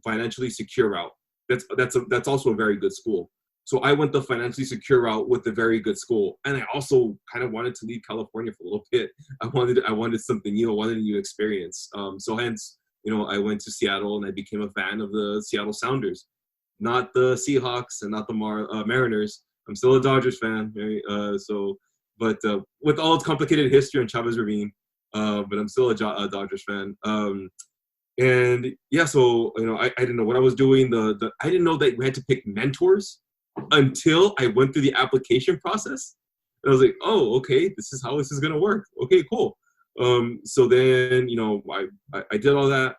S3: financially secure route? That's also a very good school. So I went the financially secure route with a very good school, and I also kind of wanted to leave California for a little bit. I wanted something new. I wanted a new experience. So hence, I went to Seattle, and I became a fan of the Seattle Sounders. Not the Seahawks and not the Mariners. I'm still a Dodgers fan. Right? But with all its complicated history on Chavez Ravine, but I'm still a Dodgers fan. And yeah, so I didn't know what I was doing. I didn't know that we had to pick mentors until I went through the application process. And I was like, oh, okay, this is how this is gonna work. Okay, cool. So then I did all that.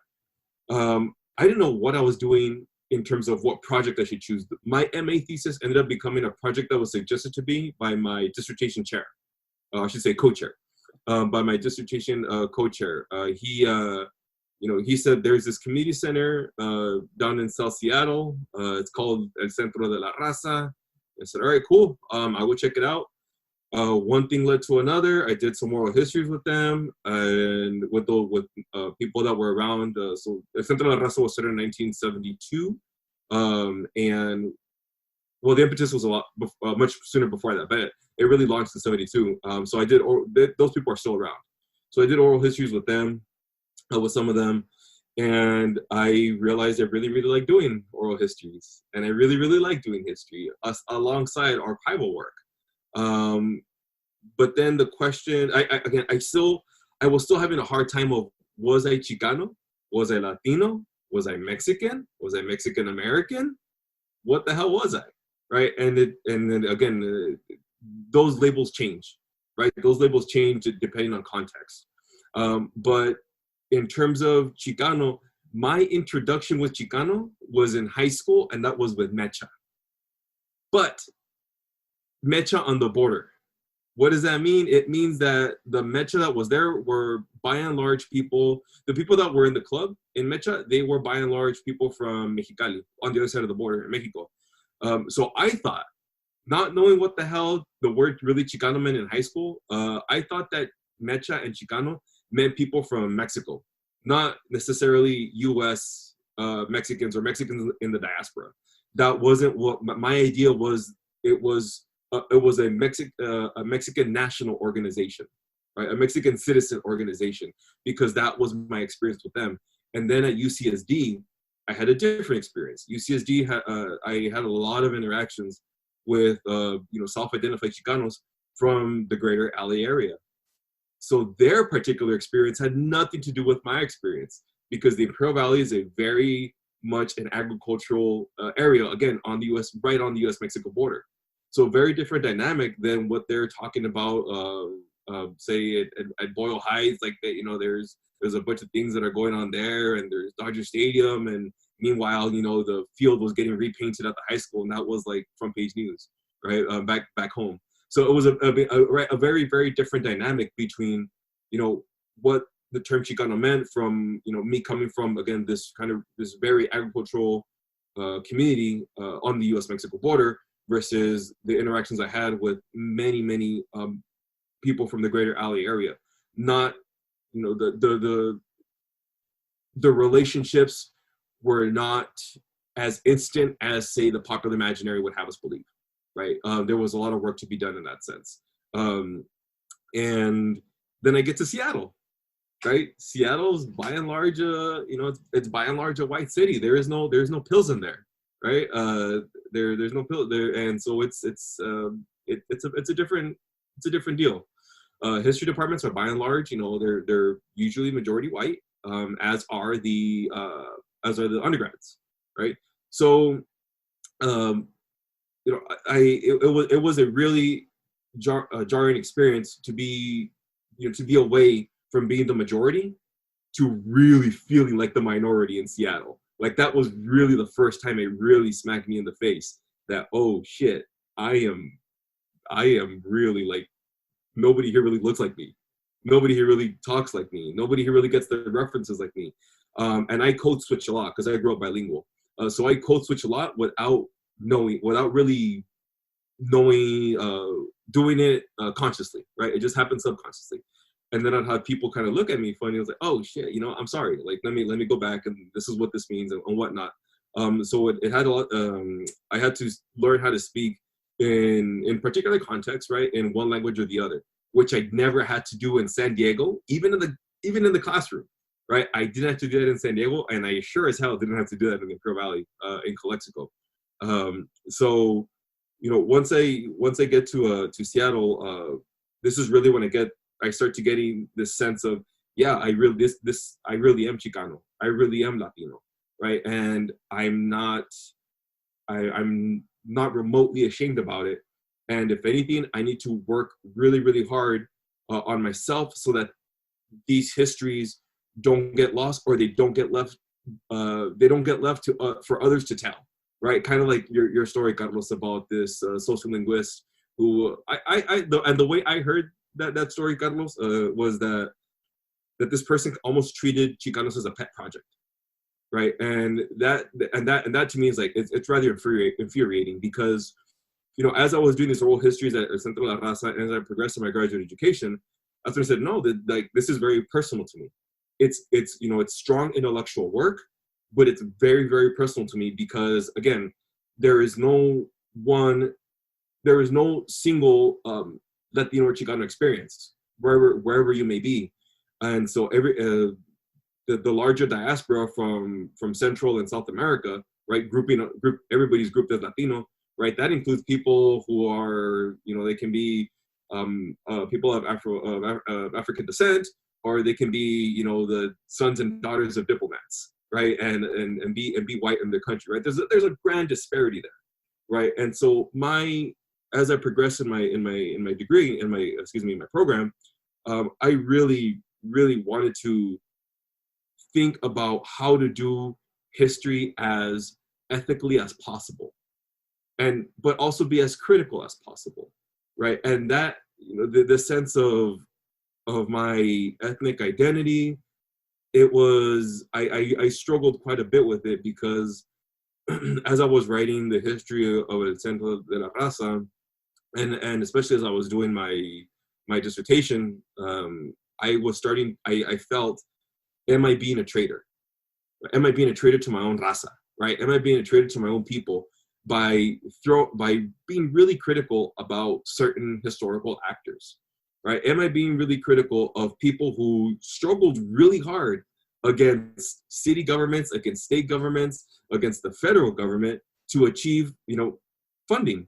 S3: I didn't know what I was doing in terms of what project I should choose. My MA thesis ended up becoming a project that was suggested to me by my dissertation chair. I should say co-chair. By my dissertation co-chair. He said there's this community center down in South Seattle. It's called El Centro de la Raza. I said, all right, cool. I will check it out. One thing led to another. I did some oral histories with them and with people that were around. So El Centro de la Raza was started in 1972. And well, the impetus was a lot much sooner before that, but it really launched in 72. So I did, those people are still around. So I did oral histories with them, with some of them. And I realized I really, really like doing oral histories. And I really, really like doing history alongside archival work. But then the question, I was still having a hard time of, was I Chicano? Was I Latino? Was I Mexican? Was I Mexican American? What the hell was I? Right? And then again, those labels change, right? Those labels change depending on context. But in terms of Chicano, my introduction with Chicano was in high school, and that was with MEChA. But MEChA on the border. What does that mean? It means that the MEChA that was there were by and large people, the people that were in the club in MEChA, they were by and large people from Mexicali, on the other side of the border in Mexico. So I thought, not knowing what the hell the word really Chicano meant in high school, I thought that MEChA and Chicano meant people from Mexico, not necessarily U.S. Mexicans or Mexicans in the diaspora. That wasn't what my idea was. It was a Mexican national organization, right? A Mexican citizen organization, because that was my experience with them. And then at UCSD, I had a different experience. UCSD, I had a lot of interactions with, self-identified Chicanos from the greater LA area. So their particular experience had nothing to do with my experience, because the Imperial Valley is a very much an agricultural area, again, on the U.S., right on the U.S.-Mexico border. So very different dynamic than what they're talking about, say at Boyle Heights, like that, there's a bunch of things that are going on there, and there's Dodger Stadium, and meanwhile, the field was getting repainted at the high school, and that was like front page news, right, back home. So it was a very, very different dynamic between, what the term Chicano meant from, me coming from, again, this very agricultural community on the U.S.-Mexico border, versus the interactions I had with many, many people from the greater LA area. Not, the relationships were not as instant as, say, the popular imaginary would have us believe, right? There was a lot of work to be done in that sense. And then I get to Seattle, right? Seattle's by and large, it's by and large a white city. There's no pills in there, right? There's no pill there, and so it's a different deal. History departments are by and large, they're usually majority white, as are the undergrads, right? So, it was a really jarring experience to be away from being the majority to really feeling like the minority in Seattle. Like, that was really the first time it really smacked me in the face that, oh shit, I am really, like, nobody here really looks like me. Nobody here really talks like me. Nobody here really gets the references like me. And I code switch a lot because I grew up bilingual. So I code switch a lot without really knowing, doing it consciously, right? It just happened subconsciously. And then I'd have people kind of look at me funny. I was like, oh shit, I'm sorry. Like, let me go back, and this is what this means and whatnot. So it had a lot, I had to learn how to speak in particular context, right? In one language or the other, which I never had to do in San Diego, even in the classroom, right? I didn't have to do that in San Diego, and I sure as hell didn't have to do that in the Imperial Valley, in Calexico. So, once I get to Seattle, this is really when I start to getting this sense of, yeah, I really am Chicano. I really am Latino, right? And I'm not remotely ashamed about it. And if anything, I need to work really, really hard on myself so that these histories don't get lost, or they don't get left to for others to tell, right? Kind of like your story, Carlos, about this social linguist who the way I heard that story, Carlos, was that this person almost treated Chicanos as a pet project, right? And that to me is like, it's rather infuriating, because as I was doing these oral histories at Centro La Raza, and as I progressed in my graduate education, that's when I said, no, like, this is very personal to me. It's strong intellectual work, but it's very, very personal to me, because again, there is no single Latino or Chicano experience wherever you may be. And so the larger diaspora from Central and South America, right, everybody's grouped as Latino, right? That includes people who are, they can be people of African descent, or they can be, the sons and daughters of diplomats, right? And be white in their country, right? There's a grand disparity there, right? And so as I progressed in my degree, in my program, I really, really wanted to think about how to do history as ethically as possible, but also be as critical as possible, right? And that, the sense of my ethnic identity, I struggled quite a bit with it, because as I was writing the history of El Centro de la Raza, and especially as I was doing my dissertation, I felt, am I being a traitor? Am I being a traitor to my own raza, right? Am I being a traitor to my own people by being really critical about certain historical actors, right? Am I being really critical of people who struggled really hard against city governments, against state governments, against the federal government to achieve, funding.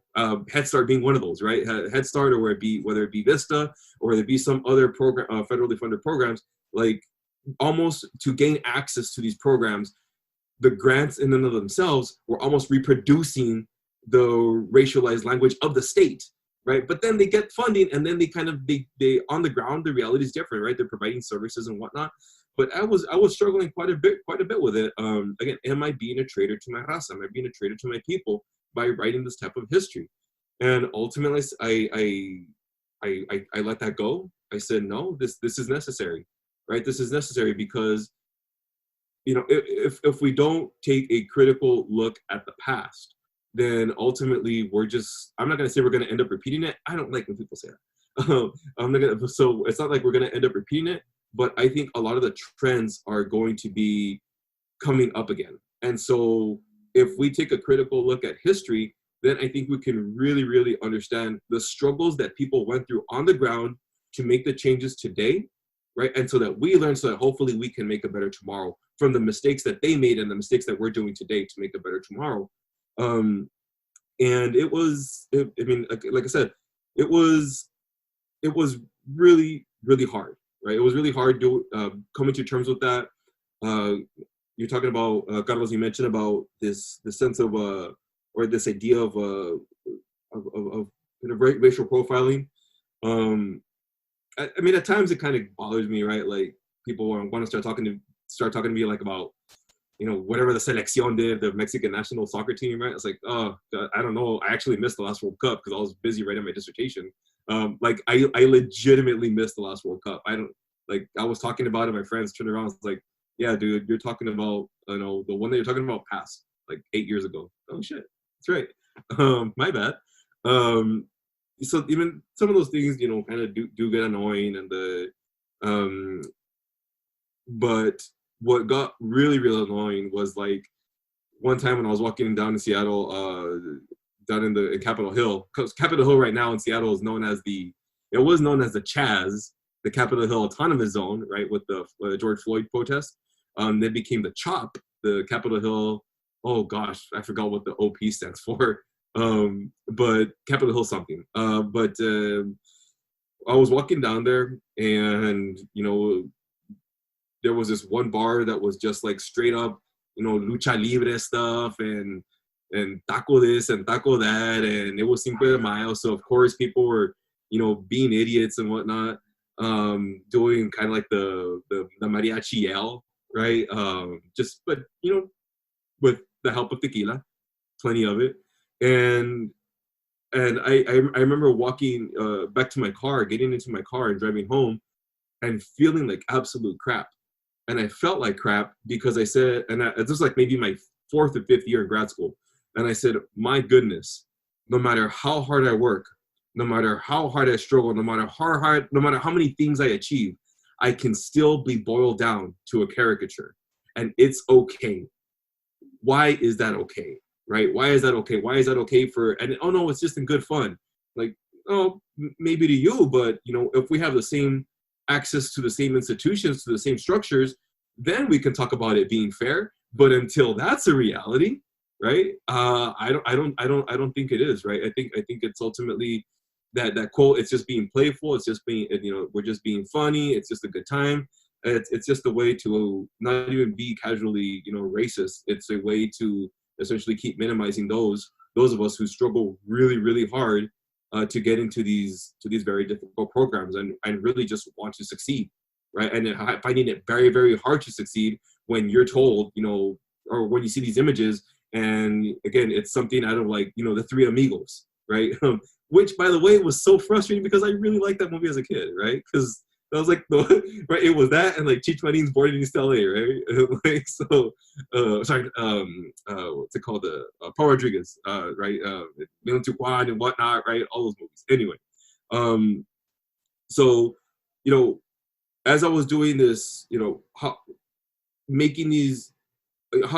S3: Head Start being one of those, right? Head Start, or whether it be Vista, or whether it be some other program, federally funded programs, like almost to gain access to these programs, the grants in and of themselves were almost reproducing the racialized language of the state, right? But then they get funding, and then they on the ground, the reality is different, right? They're providing services and whatnot. But I was struggling quite a bit with it. Again, am I being a traitor to my raza? Am I being a traitor to my people by writing this type of history? And ultimately, I let that go. I said, no, this is necessary, right? This is necessary because, if we don't take a critical look at the past, then ultimately I'm not going to say we're going to end up repeating it. I don't like when people say that. So it's not like we're going to end up repeating it, but I think a lot of the trends are going to be coming up again. And so if we take a critical look at history, then I think we can really, really understand the struggles that people went through on the ground to make the changes today, right? And so that we learn, so that hopefully we can make a better tomorrow from the mistakes that they made and the mistakes that we're doing today to make a better tomorrow. And it was, like I said, it was really, really hard, right? It was really hard coming to terms with that. You're talking about, Carlos, you mentioned about this sense of, or this idea of racial profiling. At times it kind of bothers me, right? Like people want to start talking to me like about, whatever the selección did, the Mexican national soccer team, right? It's like, oh, God, I don't know. I actually missed the last World Cup because I was busy writing my dissertation. I legitimately missed the last World Cup. I was talking about it. My friends turned around. It's like, yeah, dude, you're talking about, the one that you're talking about passed like 8 years ago. Oh shit, that's right. My bad. So even some of those things, kind of do get annoying, and but what got really, really annoying was like one time when I was walking down in Seattle, down in Capitol Hill, because Capitol Hill right now in Seattle is known as it was known as the Chaz, the Capitol Hill Autonomous Zone, right, with the George Floyd protest. Then became the CHOP, the Capitol Hill. Oh gosh, I forgot what the OP stands for. But Capitol Hill something. But I was walking down there, and there was this one bar that was just like straight up, lucha libre stuff and taco this and taco that, and it was Cinco de Mayo, so of course people were, being idiots and whatnot, doing kind of like the mariachi yell, right? But with the help of tequila, plenty of it, and I remember walking back to my car, getting into my car and driving home, and feeling like absolute crap. And I felt like crap because I said, this was like maybe my 4th or 5th year in grad school. And I said, my goodness, no matter how hard I work, no matter how hard I struggle, no matter how many things I achieve, I can still be boiled down to a caricature. And it's okay. Why is that okay? Right? Why is that okay? Why is that okay oh no, it's just in good fun. Like, oh, maybe to you, but if we have the same access to the same institutions, to the same structures, then we can talk about it being fair. But until that's a reality, right? I don't think it is, right? I think it's ultimately that quote. It's just being playful. It's just being, we're just being funny. It's just a good time. It's just a way to not even be casually, racist. It's a way to essentially keep minimizing those of us who struggle really, really hard to get into these very difficult programs and really just want to succeed, right? And finding it very, very hard to succeed when you're told, or when you see these images, and again, it's something out of like, the Three Amigos, right? Which, by the way, was so frustrating because I really liked that movie as a kid, right? Because that was like right, it was that and like Cheech Marin's Born in East LA, right? Like, so, what's it called? Paul Rodriguez, right? Leon Tuquan and whatnot, right? All those movies. Anyway, so, as I was doing this, making these,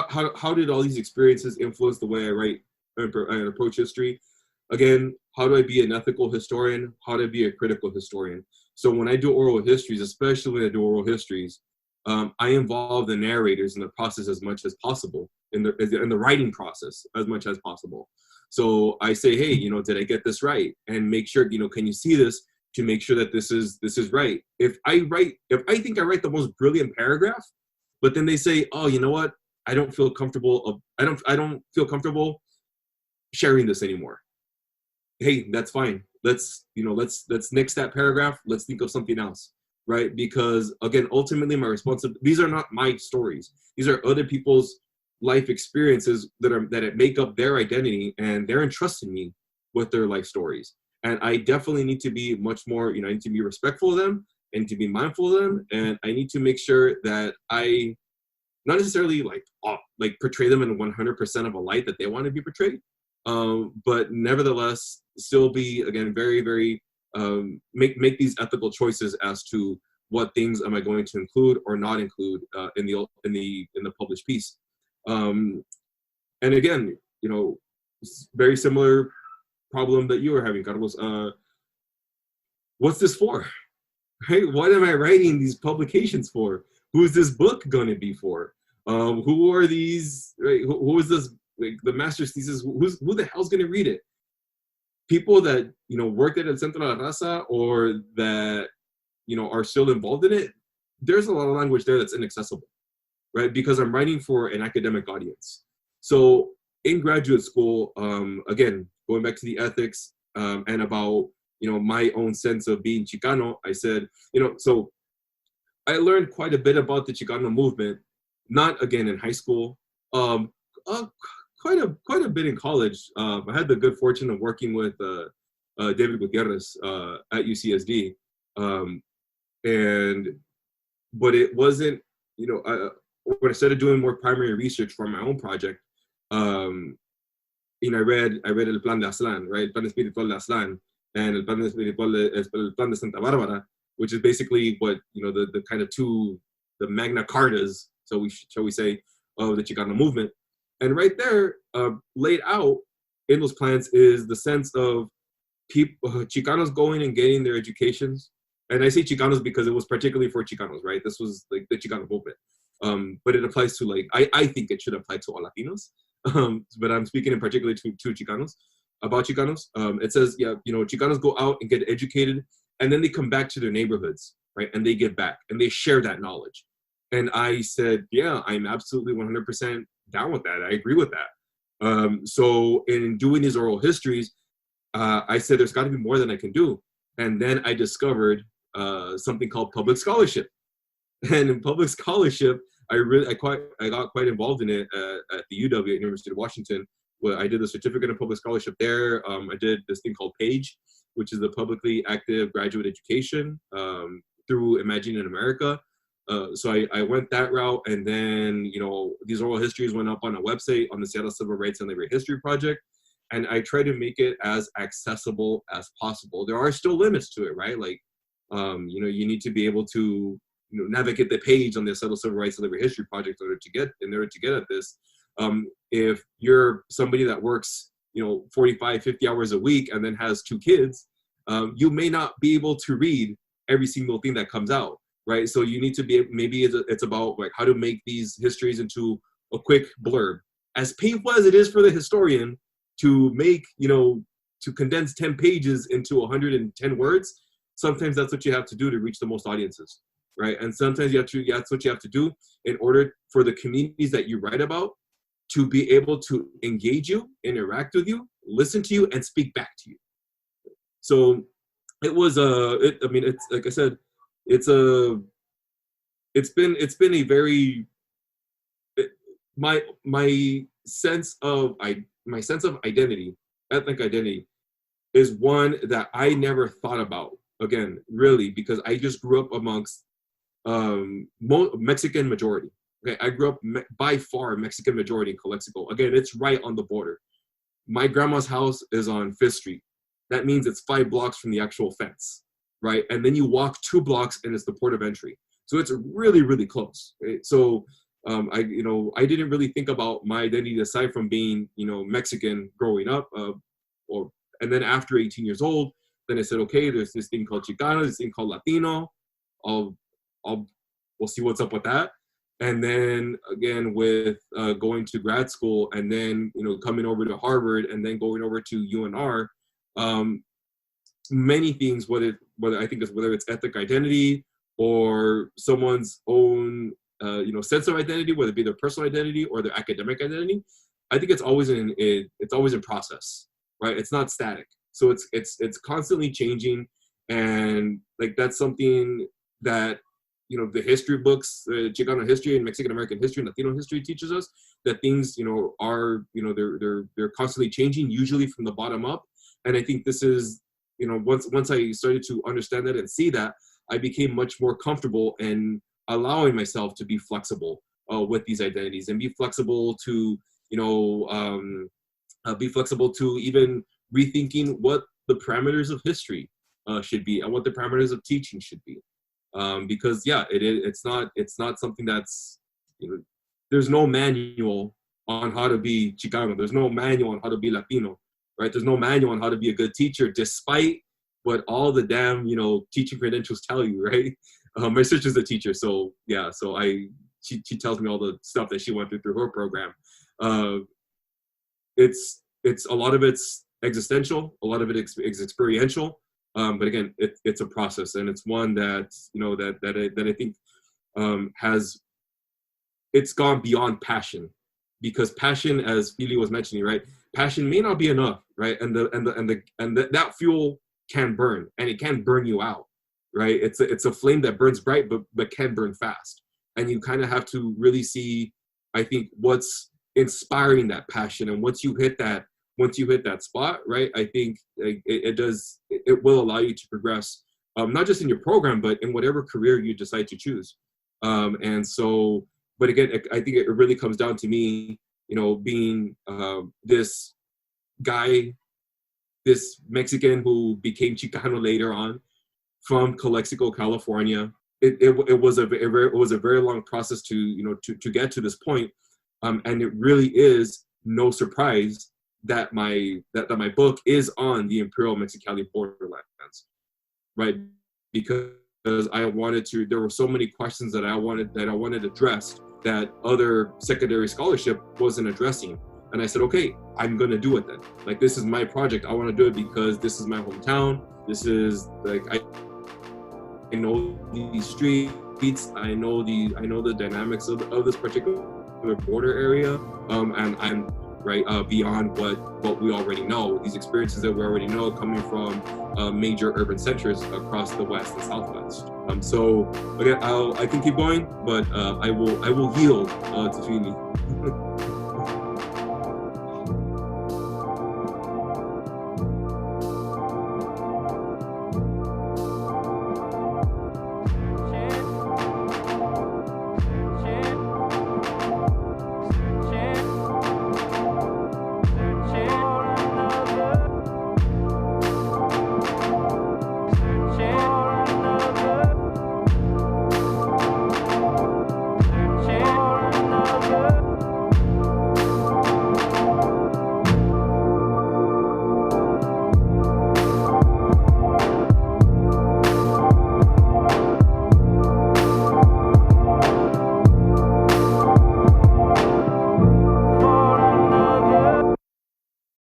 S3: how did all these experiences influence the way I write and approach history? Again, how do I be an ethical historian? How do I be a critical historian? So when I do oral histories, especially when I do oral histories, I involve the narrators in the process as much as possible, in the writing process as much as possible. So I say, hey, did I get this right? And make sure, can you see this, to make sure that this is right. If I think I write the most brilliant paragraph, but then they say, oh, you know what? I don't feel comfortable. I don't feel comfortable sharing this anymore. Hey, that's fine. Let's nix that paragraph. Let's think of something else, right? Because again, ultimately, these are not my stories. These are other people's life experiences that make up their identity, and they're entrusting me with their life stories. And I definitely need to be much more, I need to be respectful of them and to be mindful of them. And I need to make sure that I not necessarily portray them in 100% of a light that they want to be portrayed. But nevertheless, still be, again, very, very, make these ethical choices as to what things am I going to include or not include in the published piece. And again, very similar problem that you were having, Carlos. What's this for? Right? What am I writing these publications for? Who is this book going to be for? Who are these? Right? Who is this? Like the master's thesis? Who the hell's going to read it? People that worked at El Centro de la Raza, or that are still involved in it. There's a lot of language there that's inaccessible, right? Because I'm writing for an academic audience. So in graduate school, again, going back to the ethics and about my own sense of being Chicano, I said, so I learned quite a bit about the Chicano movement, not again in high school, quite a bit in college. I had the good fortune of working with David Gutierrez at UCSD, but it wasn't, when I started doing more primary research for my own project, I read El Plan de Aztlan, right? El Plan Espiritual de Aztlan, and El Plan de Santa Bárbara, which is basically what, the kind of the Magna Cartas, shall we say, of the Chicano movement. And right there, laid out in those plans, is the sense of Chicanos going and getting their educations. And I say Chicanos because it was particularly for Chicanos, right? This was like the Chicano movement. But it applies to I think it should apply to all Latinos. But I'm speaking in particular to Chicanos, about Chicanos. It says, Chicanos go out and get educated, and then they come back to their neighborhoods, right? And they give back and they share that knowledge. And I said, yeah, I'm absolutely 100% down with that. I agree with that. So in doing these oral histories, I said, there's got to be more than I can do. And then I discovered something called public scholarship. And in public scholarship, I got quite involved in it at the UW, at University of Washington, where I did the certificate of public scholarship there. I did this thing called PAGE, which is the publicly active graduate education through Imagine in America. So I went that route, and then these oral histories went up on a website on the Seattle Civil Rights and Labor History Project, and I try to make it as accessible as possible. There are still limits to it, right? Like, you need to be able to navigate the page on the Seattle Civil Rights and Labor History Project in order to get at this. If you're somebody that works 45, 50 hours a week and then has 2 kids, you may not be able to read every single thing that comes out. Right, so you need to be, maybe it's about how to make these histories into a quick blurb. As painful as it is for the historian to make, to condense 10 pages into 110 words, sometimes that's what you have to do to reach the most audiences, right? And sometimes that's what you have to do in order for the communities that you write about to be able to engage you, interact with you, listen to you, and speak back to you. So it was it's like I said, it's been a very, my sense of identity, ethnic identity, is one that I never thought about, again, really, because I just grew up amongst Mexican majority. Okay, I grew up by far Mexican majority in Calexico. Again, it's right on the border. My grandma's house is on 5th Street. That means it's 5 blocks from the actual fence. Right, and then you walk 2 blocks and it's the port of entry. So it's really, really close. Right? So I didn't really think about my identity aside from being Mexican growing up, and then after 18 years old, then I said, okay, there's this thing called Chicano, this thing called Latino. I'll we'll see what's up with that. And then again with going to grad school, and then coming over to Harvard, and then going over to UNR, many things, whether it's ethnic identity or someone's own sense of identity, whether it be their personal identity or their academic identity, I think it's always in process, right? It's not static, so it's constantly changing, and like that's something that the history books, Chicano history and Mexican American history and Latino history teaches us, that things are they're constantly changing, usually from the bottom up. And I think this is once I started to understand that and see that, I became much more comfortable in allowing myself to be flexible with these identities, and be flexible to even rethinking what the parameters of history should be, and what the parameters of teaching should be. Because it's not something that's, there's no manual on how to be Chicano. There's no manual on how to be Latino, right? There's no manual on how to be a good teacher, despite what all the damn, teaching credentials tell you, right? My sister's a teacher, so yeah, she tells me all the stuff that she went through her program. It's a lot of it's existential, a lot of it is experiential. But again, it's a process, and it's one that I think it's gone beyond passion, because passion, as Fili was mentioning, right? Passion may not be enough, right? And that fuel can burn, and it can burn you out, right? It's a flame that burns bright, but can burn fast, and you kind of have to really see, I think, what's inspiring that passion, and once you hit that spot, right, I think it will allow you to progress, not just in your program, but in whatever career you decide to choose. And so, but again, I think it really comes down to me, being this guy, this Mexican who became Chicano later on, from Calexico, California. It was a very long process to get to this point, and it really is no surprise that my book is on the Imperial Mexicali borderlands, right? Because there were so many questions that I wanted addressed that other secondary scholarship wasn't addressing. And I said, okay, I'm going to do it then. Like, this is my project. I want to do it because this is my hometown. This is like, I know these streets. I know the dynamics of this particular border area. And I'm beyond what we already know, these experiences that we already know coming from major urban centers across the West and Southwest. So again, I can keep going, but I will yield to Fili.